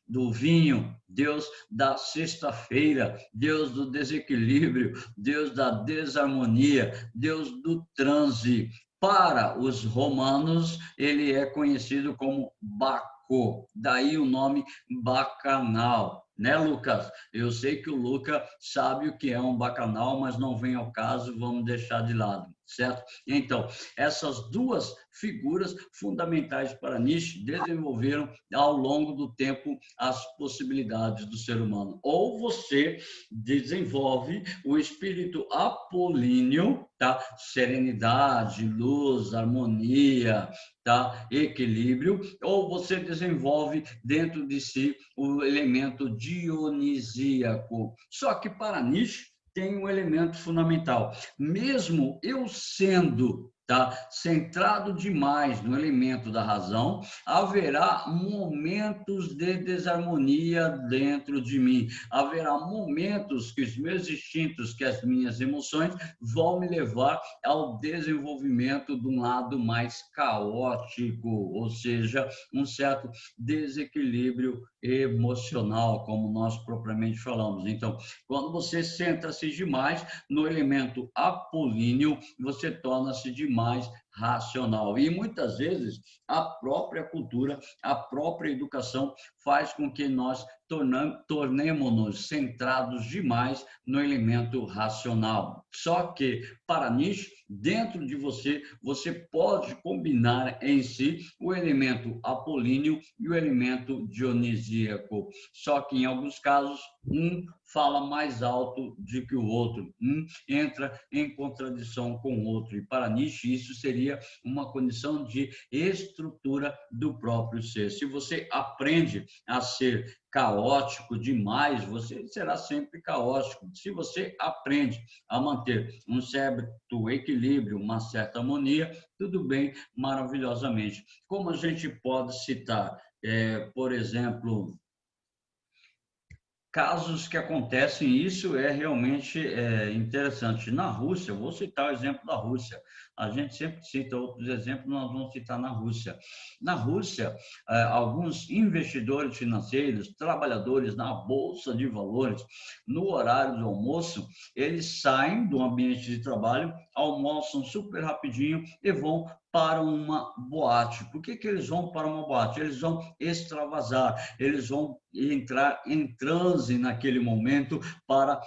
do vinho, Deus da sexta-feira, Deus do desequilíbrio, Deus da desarmonia, Deus do transe. Para os romanos, ele é conhecido como Baco, daí o nome bacanal. Né, Lucas? Eu sei que o Lucas sabe o que é um bacanal, mas não vem ao caso, vamos deixar de lado, certo? Então, essas duas figuras fundamentais para Nietzsche desenvolveram ao longo do tempo as possibilidades do ser humano. Ou você desenvolve o espírito apolíneo, tá? Serenidade, luz, harmonia, tá? Equilíbrio, ou você desenvolve dentro de si o elemento dionisíaco. Só que para Nietzsche tem um elemento fundamental. Mesmo eu sendo, tá, centrado demais no elemento da razão, haverá momentos de desarmonia dentro de mim. Haverá momentos que os meus instintos, que as minhas emoções vão me levar ao desenvolvimento de um lado mais caótico, ou seja, um certo desequilíbrio emocional, como nós propriamente falamos. Então, quando você centra-se demais no elemento apolíneo, você torna-se demais racional. E muitas vezes a própria cultura, a própria educação faz com que nós tornemos-nos centrados demais no elemento racional. Só que, para Nietzsche, dentro de você, você pode combinar em si o elemento apolíneo e o elemento dionisíaco. Só que, em alguns casos, um fala mais alto do que o outro, um entra em contradição com o outro. E para Nietzsche, isso seria uma condição de estrutura do próprio ser. Se você aprende a ser caótico demais, você será sempre caótico. Se você aprende a manter um certo equilíbrio, uma certa harmonia, tudo bem, maravilhosamente. Como a gente pode citar, por exemplo, casos que acontecem, isso é realmente interessante. Na Rússia, vou citar o exemplo da Rússia. A gente sempre cita outros exemplos, nós vamos citar na Rússia. Na Rússia, alguns investidores financeiros, trabalhadores na Bolsa de Valores, no horário do almoço, eles saem do ambiente de trabalho, almoçam super rapidinho e vão para uma boate. Por que eles vão para uma boate? Eles vão extravasar, eles vão entrar em transe naquele momento para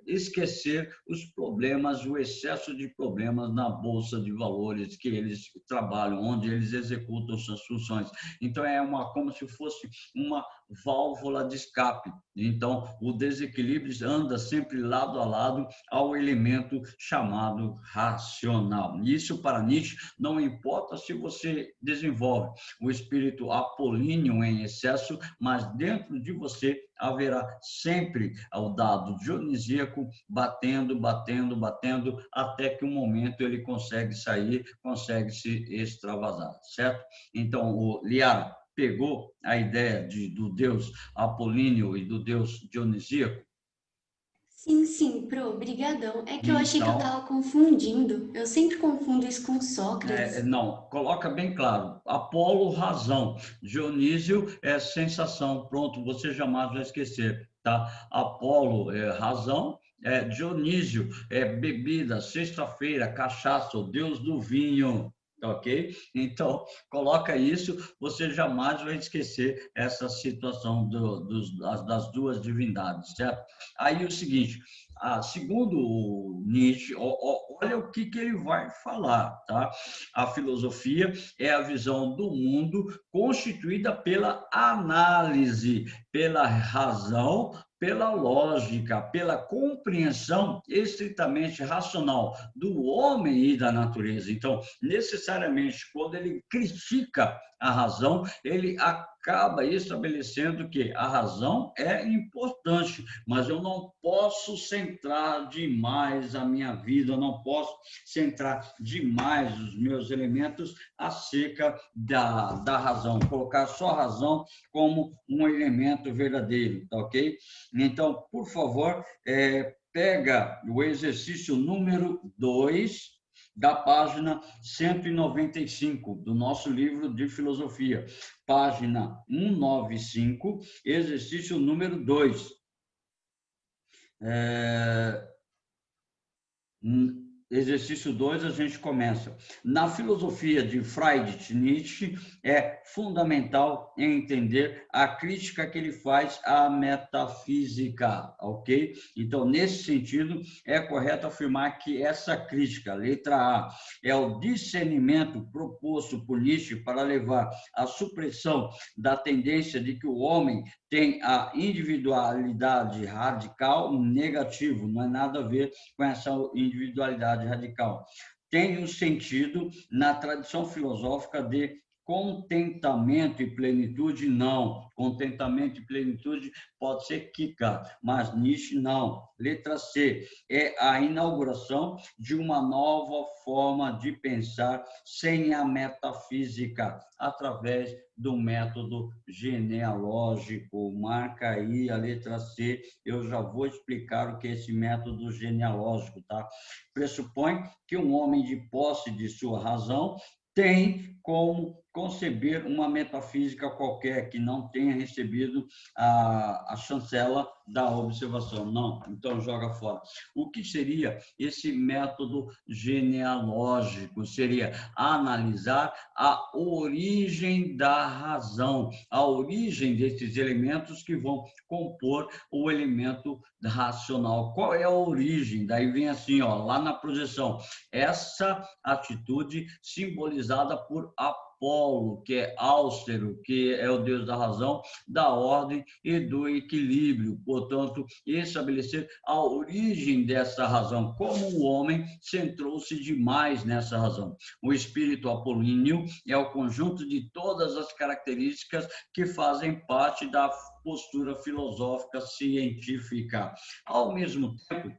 esquecer os problemas, o excesso de problemas na Bolsa de Valores que eles trabalham, onde eles executam suas funções. Então, como se fosse uma válvula de escape. Então, o desequilíbrio anda sempre lado a lado ao elemento chamado racional. Isso, para Nietzsche, não importa se você desenvolve o espírito apolíneo em excesso, mas dentro de você haverá sempre o dado dionisíaco batendo, batendo, batendo, até que um momento ele consegue sair, consegue se extravasar, certo? Então, o Liara pegou a ideia do deus apolíneo e do deus dionisíaco? Sim, sim, Pro, brigadão. É que eu achei que eu Então, tava confundindo. Eu sempre confundo isso com Sócrates. não, coloca bem claro. Apolo, razão. Dionísio é sensação. Pronto, você jamais vai esquecer, tá? Apolo é razão. Dionísio é bebida, sexta-feira, cachaça, o deus do vinho, ok? Então, coloca isso, você jamais vai esquecer essa situação das duas divindades, certo? Aí o seguinte, segundo o Nietzsche, olha o que ele vai falar, tá? A filosofia é a visão do mundo constituída pela análise, pela razão, pela lógica, pela compreensão estritamente racional do homem e da natureza. Então, necessariamente, quando ele critica a razão, ele acaba estabelecendo que a razão é importante, mas eu não posso centrar demais a minha vida, eu não posso centrar demais os meus elementos acerca da razão, colocar só a razão como um elemento verdadeiro, tá ok? Então, por favor, pega o exercício número 2 da página 195 do nosso livro de filosofia. Página 195, exercício número 2. Exercício 2, a gente começa. Na filosofia de Friedrich Nietzsche, é fundamental entender a crítica que ele faz à metafísica, ok? Então, nesse sentido, é correto afirmar que essa crítica, letra A, é o discernimento proposto por Nietzsche para levar à supressão da tendência de que o homem tem a individualidade radical negativo, não é nada a ver com essa individualidade radical. Tem um sentido na tradição filosófica de contentamento e plenitude, não. Contentamento e plenitude pode ser Kierkegaard, mas Nietzsche não. Letra C, é a inauguração de uma nova forma de pensar sem a metafísica, através do método genealógico. Marca aí a letra C, eu já vou explicar o que é esse método genealógico, tá? Pressupõe que um homem de posse de sua razão tem como conceber uma metafísica qualquer que não tenha recebido a chancela da observação. Não, então joga fora. O que seria esse método genealógico? Seria analisar a origem da razão, a origem desses elementos que vão compor o elemento racional. Qual é a origem? Daí vem assim, ó, lá na projeção, essa atitude simbolizada por Apolo, que é Áustero, que é o deus da razão, da ordem e do equilíbrio. Portanto, estabelecer a origem dessa razão, como o homem centrou-se demais nessa razão. O espírito apolíneo é o conjunto de todas as características que fazem parte da postura filosófica científica. Ao mesmo tempo,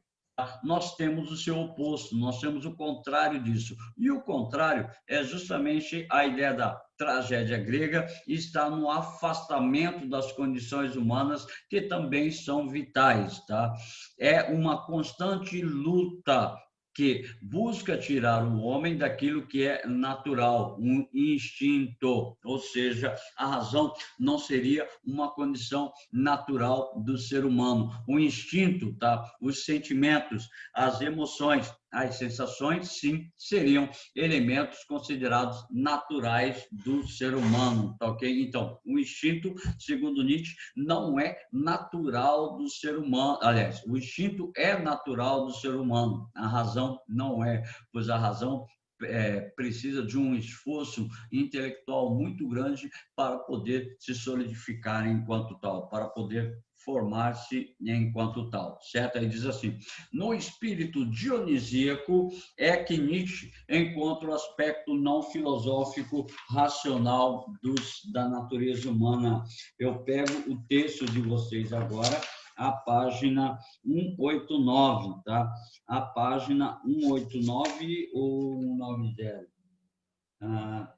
nós temos o seu oposto, nós temos o contrário disso. E o contrário é justamente a ideia da tragédia grega, está no afastamento das condições humanas, que também são vitais, tá? É uma constante luta que busca tirar o homem daquilo que é natural, um instinto, ou seja, a razão não seria uma condição natural do ser humano. O instinto, tá? Os sentimentos, as emoções, as sensações, sim, seriam elementos considerados naturais do ser humano, tá ok? Então, o instinto, segundo Nietzsche, não é natural do ser humano. Aliás, o instinto é natural do ser humano, a razão não é, pois a razão precisa de um esforço intelectual muito grande para poder se solidificar enquanto tal, para poder formar-se enquanto tal, certo? Aí diz assim, no espírito dionisíaco é que Nietzsche encontra o aspecto não filosófico racional da natureza humana. Eu pego o texto de vocês agora, a página 189, tá? A página 189 ou 190?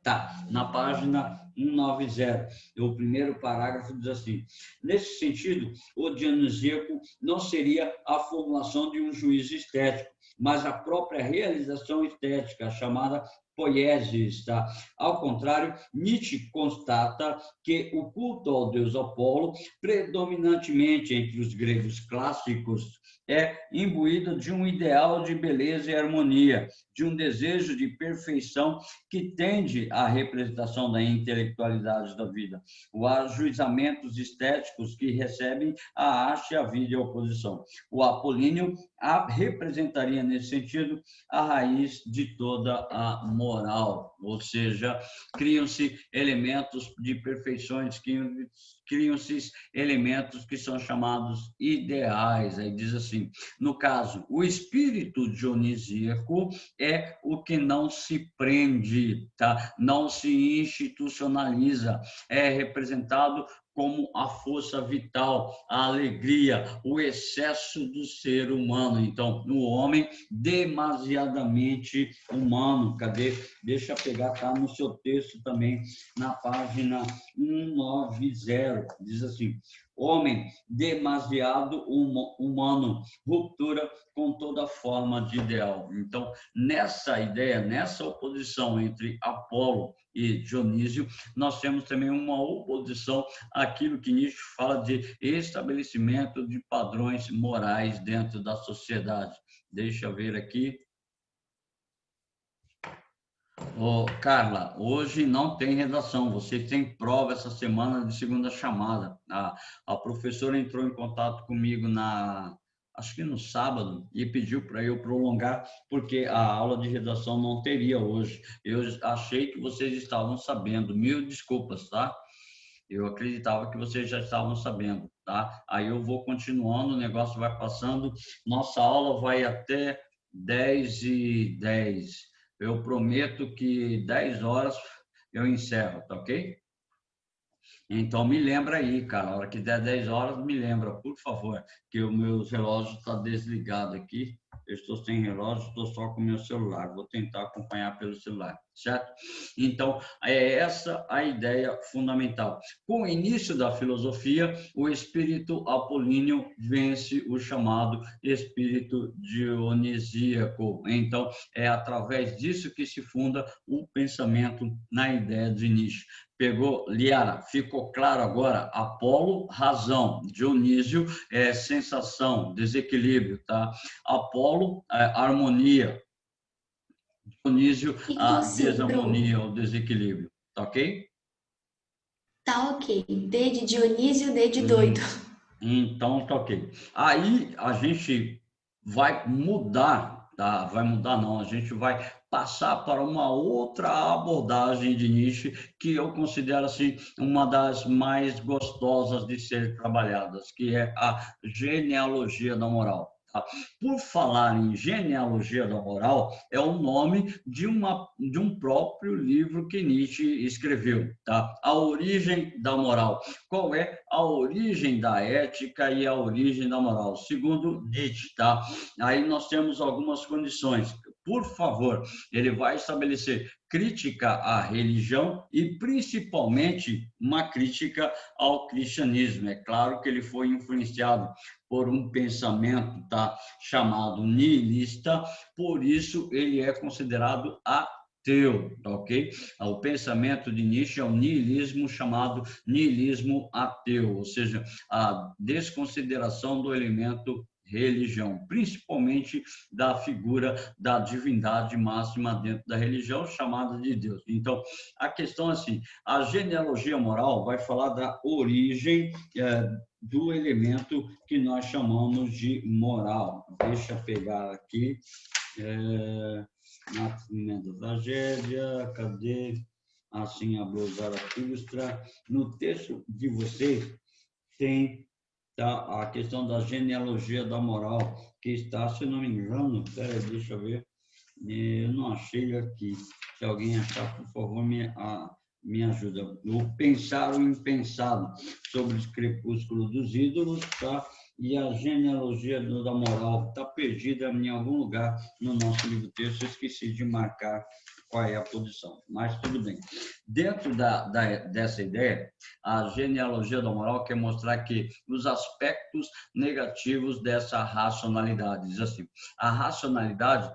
Tá, na página 190, o primeiro parágrafo diz assim, nesse sentido, o dionisíaco não seria a formulação de um juízo estético, mas a própria realização estética, chamada poiesis, tá? Ao contrário, Nietzsche constata que o culto ao deus Apolo, predominantemente entre os gregos clássicos, é imbuído de um ideal de beleza e harmonia, de um desejo de perfeição que tende à representação da intelectualidade da vida, os ajuizamentos estéticos que recebem a arte, a vida e a oposição. O apolíneo representaria, nesse sentido, a raiz de toda a moral, ou seja, criam-se elementos de perfeições, criam-se elementos que são chamados ideais. Aí diz assim, no caso, o espírito dionisíaco é o que não se prende, tá? Não se institucionaliza, é representado como a força vital, a alegria, o excesso do ser humano. Então, no homem demasiadamente humano. Cadê? Deixa eu pegar, tá no seu texto também, na página 190. Diz assim: homem demasiado humano, ruptura com toda forma de ideal. Então, nessa ideia, nessa oposição entre Apolo e Dionísio, nós temos também uma oposição àquilo que Nietzsche fala de estabelecimento de padrões morais dentro da sociedade. Deixa eu ver aqui. Ô, Carla, hoje não tem redação, você tem prova essa semana de segunda chamada. A professora entrou em contato comigo acho que no sábado, e pediu para eu prolongar, porque a aula de redação não teria hoje. Eu achei que vocês estavam sabendo, mil desculpas, tá? Eu acreditava que vocês já estavam sabendo, tá? Aí eu vou continuando, o negócio vai passando, nossa aula vai até 10h10. Eu prometo que 10 horas eu encerro, tá ok? Então me lembra aí, cara, a hora que der 10 horas, me lembra, por favor, que o meu relógio está desligado aqui. Eu estou sem relógio, estou só com o meu celular. Vou tentar acompanhar pelo celular, certo? Então, é essa a ideia fundamental. Com o início da filosofia, o espírito apolíneo vence o chamado espírito dionisíaco. Então, é através disso que se funda o pensamento na ideia de Nietzsche. Pegou, Liara? Ficou claro agora? Apolo, razão. Dionísio, sensação, desequilíbrio, tá? Apolo, harmonia. Dionísio, Ficou a sim, Pro. desarmonia, o desequilíbrio. Tá ok? Tá ok. D de Dionísio, D de doido. Então, tá ok. Aí a gente vai mudar, tá? Vai mudar não, a gente vai passar para uma outra abordagem de Nietzsche que eu considero assim uma das mais gostosas de ser trabalhadas, que é a genealogia da moral. Tá? Por falar em genealogia da moral, é o nome de um próprio livro que Nietzsche escreveu, tá? A origem da moral. Qual é a origem da ética e a origem da moral? Segundo Nietzsche, tá? Aí nós temos algumas condições. Por favor, ele vai estabelecer crítica à religião e principalmente uma crítica ao cristianismo. É claro que ele foi influenciado por um pensamento, tá, chamado nihilista, por isso ele é considerado ateu, tá ok? O pensamento de Nietzsche é o nihilismo chamado nihilismo ateu, ou seja, a desconsideração do elemento religião, principalmente da figura da divindade máxima dentro da religião, chamada de Deus. Então, a questão é assim, a genealogia moral vai falar da origem do elemento que nós chamamos de moral. Deixa eu pegar aqui, nascimento da tragédia, cadê? Assim, a blousar a frustra. No texto de vocês tem, tá, a questão da genealogia da moral, que está, se não me engano, peraí, deixa eu ver, eu não achei aqui. Se alguém achar, por favor, me ajuda. O Pensar o Impensado, sobre os crepúsculos dos ídolos, tá? E a genealogia da moral está perdida em algum lugar no nosso livro texto, eu esqueci de marcar qual é a posição, mas tudo bem. Dentro dessa ideia, a genealogia da moral quer mostrar que os aspectos negativos dessa racionalidade, diz assim, a racionalidade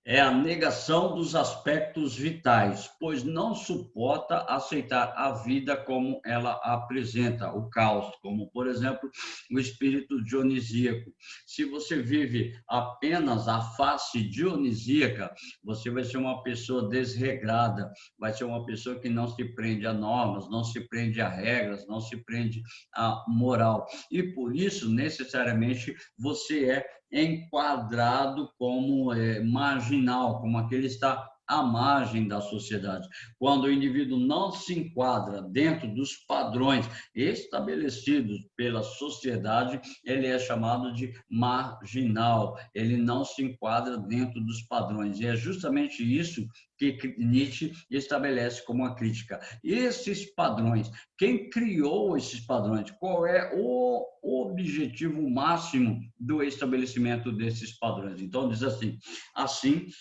É a negação dos aspectos vitais, pois não suporta aceitar a vida como ela apresenta, o caos, como, por exemplo, o espírito dionisíaco. Se você vive apenas a face dionisíaca, você vai ser uma pessoa desregrada, vai ser uma pessoa que não se prende a normas, não se prende a regras, não se prende a moral. E por isso, necessariamente, você é enquadrado como marginal, como aquele que está à margem da sociedade. Quando o indivíduo não se enquadra dentro dos padrões estabelecidos pela sociedade, ele é chamado de marginal, ele não se enquadra dentro dos padrões. E é justamente isso que Nietzsche estabelece como uma crítica. Esses padrões, quem criou esses padrões? Qual é o objetivo máximo do estabelecimento desses padrões? Então, diz assim,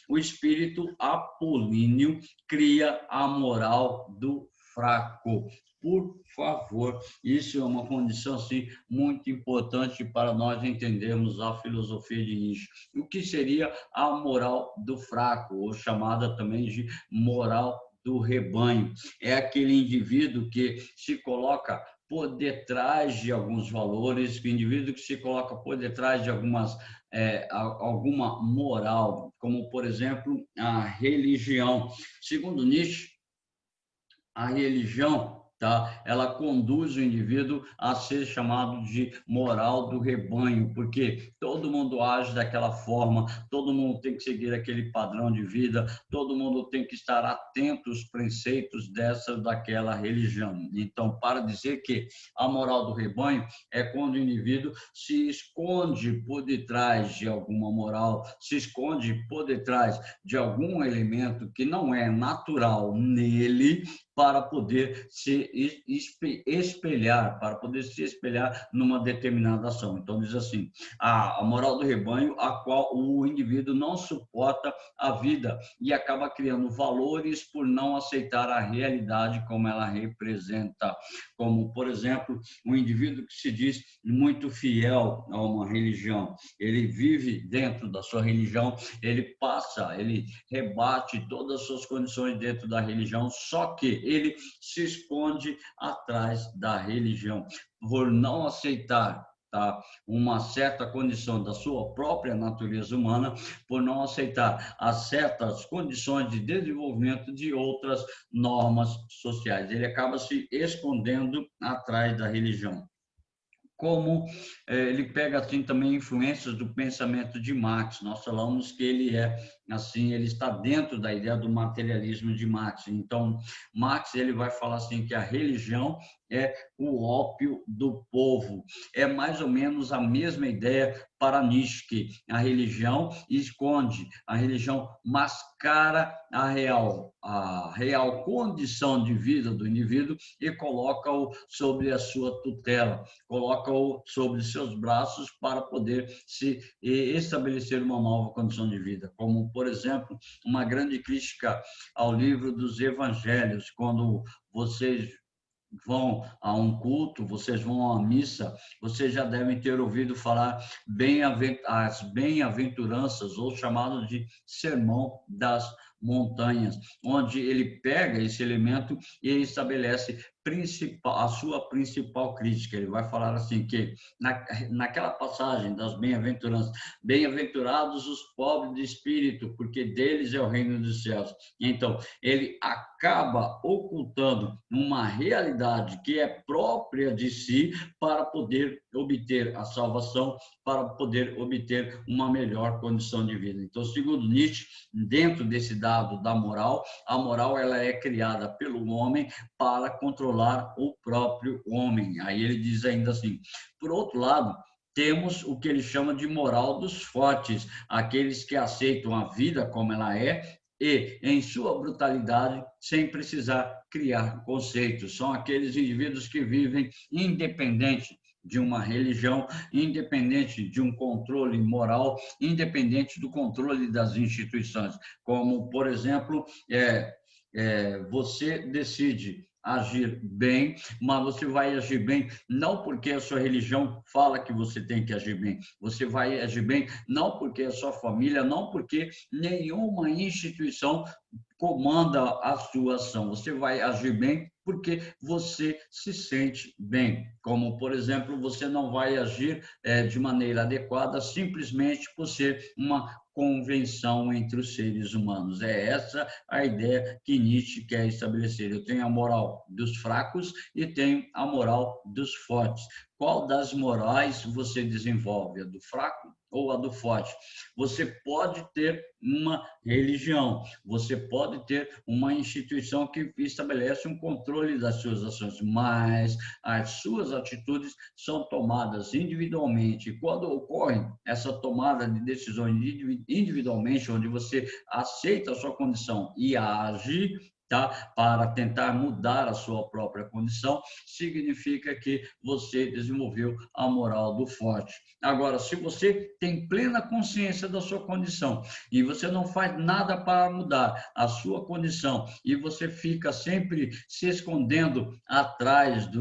o espírito apolíneo cria a moral do fraco. Por favor, isso é uma condição assim, muito importante para nós entendermos a filosofia de Nietzsche. O que seria a moral do fraco, ou chamada também de moral do rebanho? É aquele indivíduo que se coloca por detrás de alguns valores, o indivíduo que se coloca por detrás de alguma moral, como, por exemplo, a religião. Segundo Nietzsche, a religião, tá? Ela conduz o indivíduo a ser chamado de moral do rebanho, porque todo mundo age daquela forma, todo mundo tem que seguir aquele padrão de vida, todo mundo tem que estar atento aos preceitos dessa daquela religião. Então, para dizer que a moral do rebanho é quando o indivíduo se esconde por detrás de alguma moral, se esconde por detrás de algum elemento que não é natural nele, para poder se espelhar, numa determinada ação. Então, diz assim, a moral do rebanho, a qual o indivíduo não suporta a vida e acaba criando valores por não aceitar a realidade como ela representa. Como, por exemplo, um indivíduo que se diz muito fiel a uma religião, ele vive dentro da sua religião, ele rebate todas as suas condições dentro da religião, só que ele se esconde atrás da religião, por não aceitar, tá, uma certa condição da sua própria natureza humana, por não aceitar as certas condições de desenvolvimento de outras normas sociais. Ele acaba se escondendo atrás da religião. Como ele pega assim também influências do pensamento de Marx. Nós falamos que ele está dentro da ideia do materialismo de Marx. Então, Marx ele vai falar assim que a religião é o ópio do povo. É mais ou menos a mesma ideia para Nietzsche, que a religião esconde, a religião mascara a real condição de vida do indivíduo e coloca-o sobre a sua tutela, coloca-o sobre seus braços para poder se estabelecer uma nova condição de vida. Como, por exemplo, uma grande crítica ao livro dos Evangelhos, quando vocês vão a um culto, vocês vão a uma missa, vocês já devem ter ouvido falar as bem-aventuranças, ou chamado de sermão das montanhas, onde ele pega esse elemento e estabelece a sua principal crítica. Ele vai falar assim que naquela passagem das bem-aventuranças, bem-aventurados os pobres de espírito, porque deles é o reino dos céus. Então, ele acaba ocultando uma realidade que é própria de si para poder obter a salvação, para poder obter uma melhor condição de vida. Então, segundo Nietzsche, dentro desse dado da moral, a moral ela é criada pelo homem para controlar o próprio homem. Aí ele diz ainda assim, por outro lado, temos o que ele chama de moral dos fortes, aqueles que aceitam a vida como ela é e, em sua brutalidade, sem precisar criar conceitos. São aqueles indivíduos que vivem independente de uma religião, independente de um controle moral, independente do controle das instituições. Como, por exemplo, você decide agir bem, mas você vai agir bem não porque a sua religião fala que você tem que agir bem. Você vai agir bem não porque a sua família, não porque nenhuma instituição comanda a sua ação. Você vai agir bem porque você se sente bem. Como, por exemplo, você não vai agir de maneira adequada simplesmente por ser uma convenção entre os seres humanos. É essa a ideia que Nietzsche quer estabelecer. Eu tenho a moral dos fracos e tenho a moral dos fortes. Qual das morais você desenvolve? A do fraco ou a do forte? Você pode ter uma religião, você pode ter uma instituição que estabelece um controle das suas ações, mas as suas atitudes são tomadas individualmente. Quando ocorre essa tomada de decisões individualmente, onde você aceita a sua condição e age, tá? Para tentar mudar a sua própria condição, significa que você desenvolveu a moral do forte. Agora, se você tem plena consciência da sua condição e você não faz nada para mudar a sua condição e você fica sempre se escondendo atrás de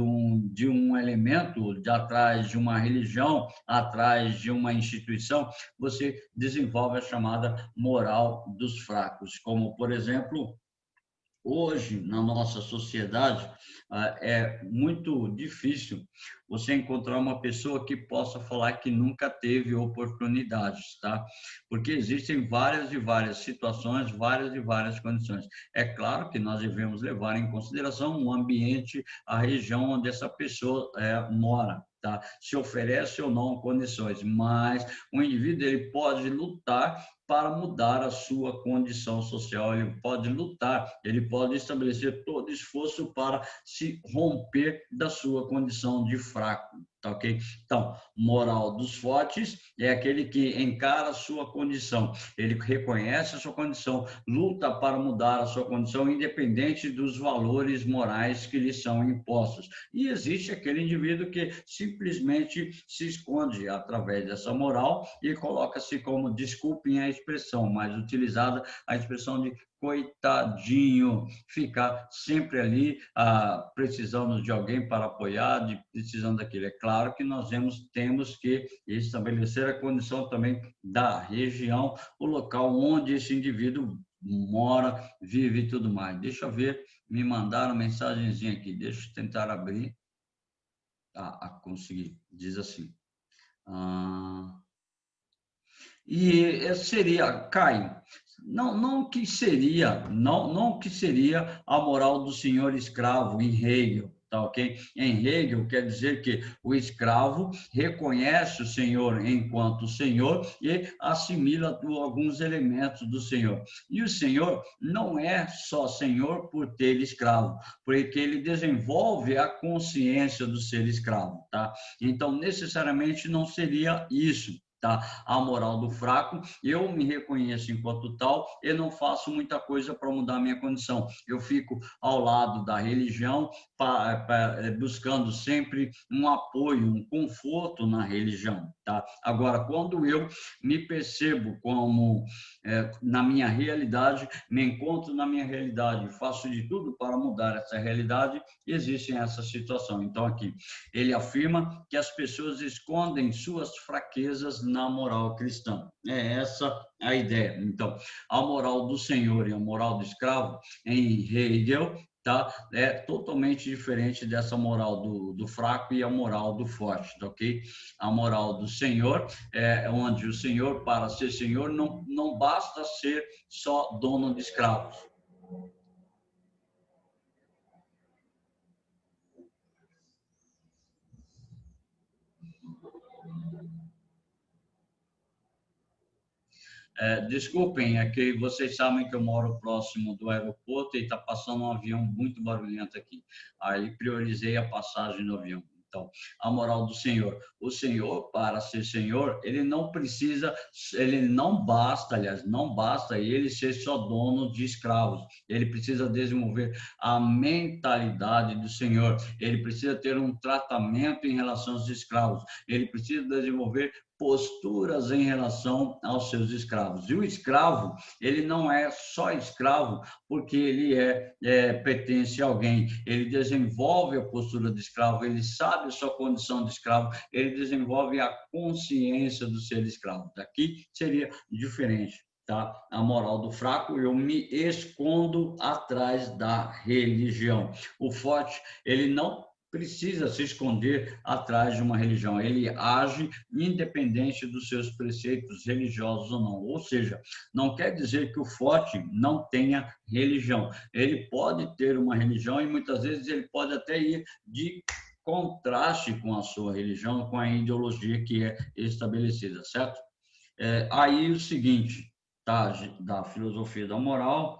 um elemento, atrás de uma religião, atrás de uma instituição, você desenvolve a chamada moral dos fracos, como, por exemplo, hoje, na nossa sociedade, é muito difícil você encontrar uma pessoa que possa falar que nunca teve oportunidades, tá? Porque existem várias e várias situações, várias e várias condições. É claro que nós devemos levar em consideração o ambiente, a região onde essa pessoa mora, tá? Se oferece ou não condições, mas o indivíduo ele pode lutar para mudar a sua condição social, ele pode lutar, ele pode estabelecer todo esforço para se romper da sua condição de fraco, tá ok? Então, moral dos fortes é aquele que encara a sua condição, ele reconhece a sua condição, luta para mudar a sua condição, independente dos valores morais que lhe são impostos. E existe aquele indivíduo que simplesmente se esconde através dessa moral e coloca-se como, desculpem a expressão mais utilizada, a expressão de coitadinho, ficar sempre ali precisando de alguém para apoiar, precisando daquilo. É claro que nós temos que estabelecer a condição também da região, o local onde esse indivíduo mora, vive e tudo mais. Deixa eu ver, me mandaram uma mensagenzinha aqui, deixa eu tentar abrir. Consegui, diz assim. E seria, Caio, não que seria a moral do senhor escravo em Hegel, tá ok? Em Hegel quer dizer que o escravo reconhece o senhor enquanto senhor e assimila alguns elementos do senhor. E o senhor não é só senhor por ter escravo, porque ele desenvolve a consciência do ser escravo, tá? Então, necessariamente não seria isso. Tá? A moral do fraco, eu me reconheço enquanto tal e não faço muita coisa para mudar a minha condição. Eu fico ao lado da religião, buscando sempre um apoio, um conforto na religião. Tá? Agora, quando eu me percebo como na minha realidade, me encontro na minha realidade, faço de tudo para mudar essa realidade, existe essa situação. Então, aqui, ele afirma que as pessoas escondem suas fraquezas na moral cristã. É essa a ideia. Então, a moral do senhor e a moral do escravo, em Hegel, tá? É totalmente diferente dessa moral do fraco e a moral do forte, tá ok? A moral do senhor é onde o senhor, para ser senhor, não basta ser só dono de escravos. Desculpem, é que vocês sabem que eu moro próximo do aeroporto e está passando um avião muito barulhento aqui. Aí priorizei a passagem do avião. Então, a moral do Senhor. O Senhor, para ser Senhor, ele não precisa, ele não basta, aliás, não basta ele ser só dono de escravos. Ele precisa desenvolver a mentalidade do Senhor. Ele precisa ter um tratamento em relação aos escravos. Ele precisa desenvolver posturas em relação aos seus escravos. E o escravo, ele não é só escravo porque ele pertence a alguém. Ele desenvolve a postura de escravo, ele sabe a sua condição de escravo, ele desenvolve a consciência do ser escravo. Daqui seria diferente. Tá? A moral do fraco, eu me escondo atrás da religião. O forte, ele não precisa se esconder atrás de uma religião. Ele age independente dos seus preceitos religiosos ou não. Ou seja, não quer dizer que o forte não tenha religião. Ele pode ter uma religião e muitas vezes ele pode até ir de contraste com a sua religião, com a ideologia que é estabelecida, certo? Aí o seguinte, tá, da filosofia da moral,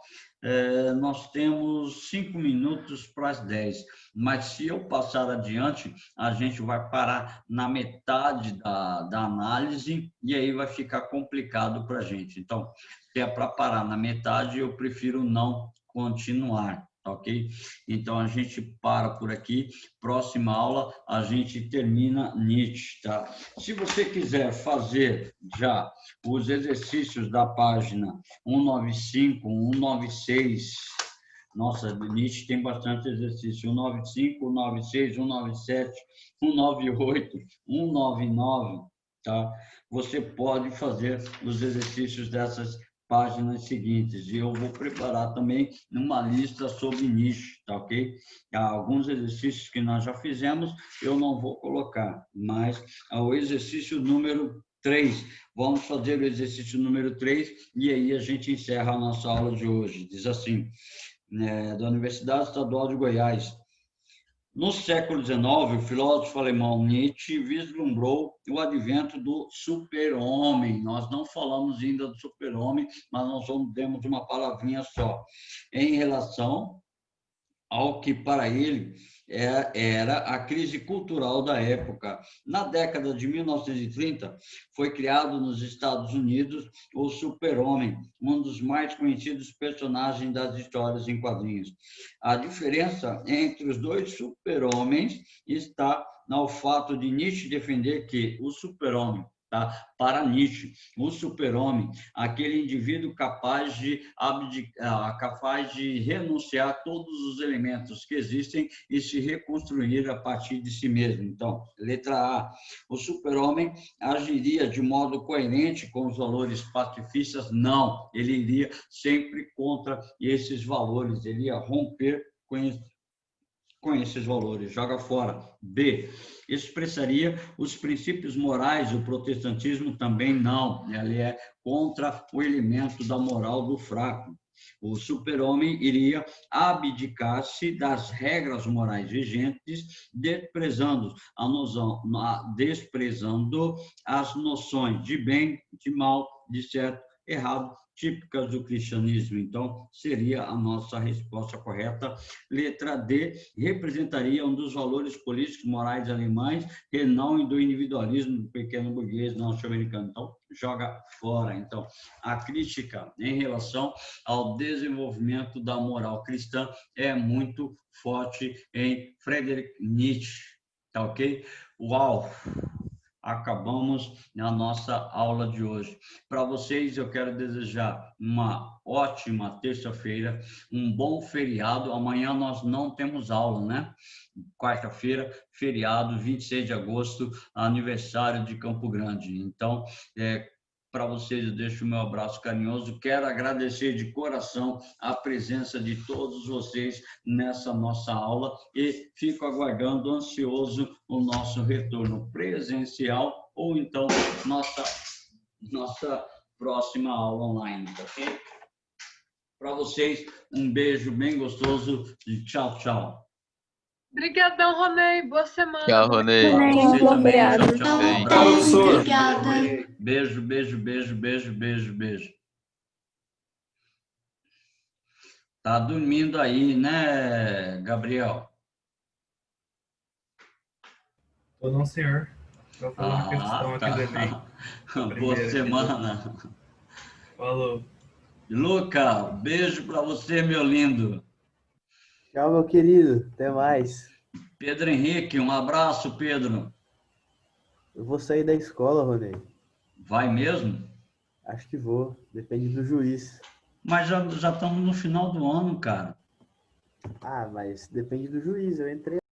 nós temos 5 minutos para as 10, mas se eu passar adiante, a gente vai parar na metade da análise e aí vai ficar complicado para a gente. Então, se é para parar na metade, eu prefiro não continuar. Ok? Então a gente para por aqui. Próxima aula a gente termina Nietzsche, tá? Se você quiser fazer já os exercícios da página 195, 196, nossa, Nietzsche tem bastante exercício, 195, 196, 197, 198, 199, tá? Você pode fazer os exercícios dessas páginas seguintes, e eu vou preparar também uma lista sobre Nietzsche, tá ok? Há alguns exercícios que nós já fizemos, eu não vou colocar, mas o exercício número 3, vamos fazer o exercício número 3 e aí a gente encerra a nossa aula de hoje. Diz assim, da Universidade Estadual de Goiás. No século XIX, o filósofo alemão Nietzsche vislumbrou o advento do super-homem. Nós não falamos ainda do super-homem, mas nós demos uma palavrinha só. Em relação ao que para ele era a crise cultural da época. Na década de 1930, foi criado nos Estados Unidos o Super-Homem, um dos mais conhecidos personagens das histórias em quadrinhos. A diferença entre os dois super-homens está no fato de Nietzsche defender que o super-homem, tá? Para Nietzsche, o super-homem, aquele indivíduo capaz de capaz de renunciar a todos os elementos que existem e se reconstruir a partir de si mesmo. Então, letra A, o super-homem agiria de modo coerente com os valores pacifistas? Não, ele iria sempre contra esses valores, ele ia romper com esses valores, joga fora. B, expressaria os princípios morais, o protestantismo também não, ele é contra o elemento da moral do fraco. O super-homem iria abdicar-se das regras morais vigentes, desprezando as noções de bem, de mal, de certo, errado, típicas do cristianismo. Então, seria a nossa resposta correta. Letra D, representaria um dos valores políticos morais alemães e não do individualismo do pequeno burguês norte-americano. Então, joga fora. Então, a crítica em relação ao desenvolvimento da moral cristã é muito forte em Friedrich Nietzsche. Tá ok? Uau! Acabamos a nossa aula de hoje. Para vocês, eu quero desejar uma ótima terça-feira, um bom feriado. Amanhã nós não temos aula, né? Quarta-feira, feriado, 26 de agosto, aniversário de Campo Grande. Então, para vocês, eu deixo o meu abraço carinhoso. Quero agradecer de coração a presença de todos vocês nessa nossa aula e fico aguardando ansioso o nosso retorno presencial ou então nossa próxima aula online, ok? Para vocês, um beijo bem gostoso e tchau, tchau. Obrigadão, Ronei. Boa semana. Tchau, Ronei. Você também, tchau, tchau. Um abraço. Obrigada. Beijo, beijo, beijo, beijo, beijo, beijo. Tá dormindo aí, né, Gabriel? Ou não, senhor. Vou fazer uma questão Ah, aqui do Enem. tá. A Boa primeira aqui semana. Falou. Luca, beijo para você, meu lindo. Tchau, meu querido. Até mais. Pedro Henrique, um abraço, Pedro. Eu vou sair da escola, Ronei. Vai mesmo? Acho que vou. Depende do juiz. Mas já estamos no final do ano, cara. Ah, mas depende do juiz. Eu entrei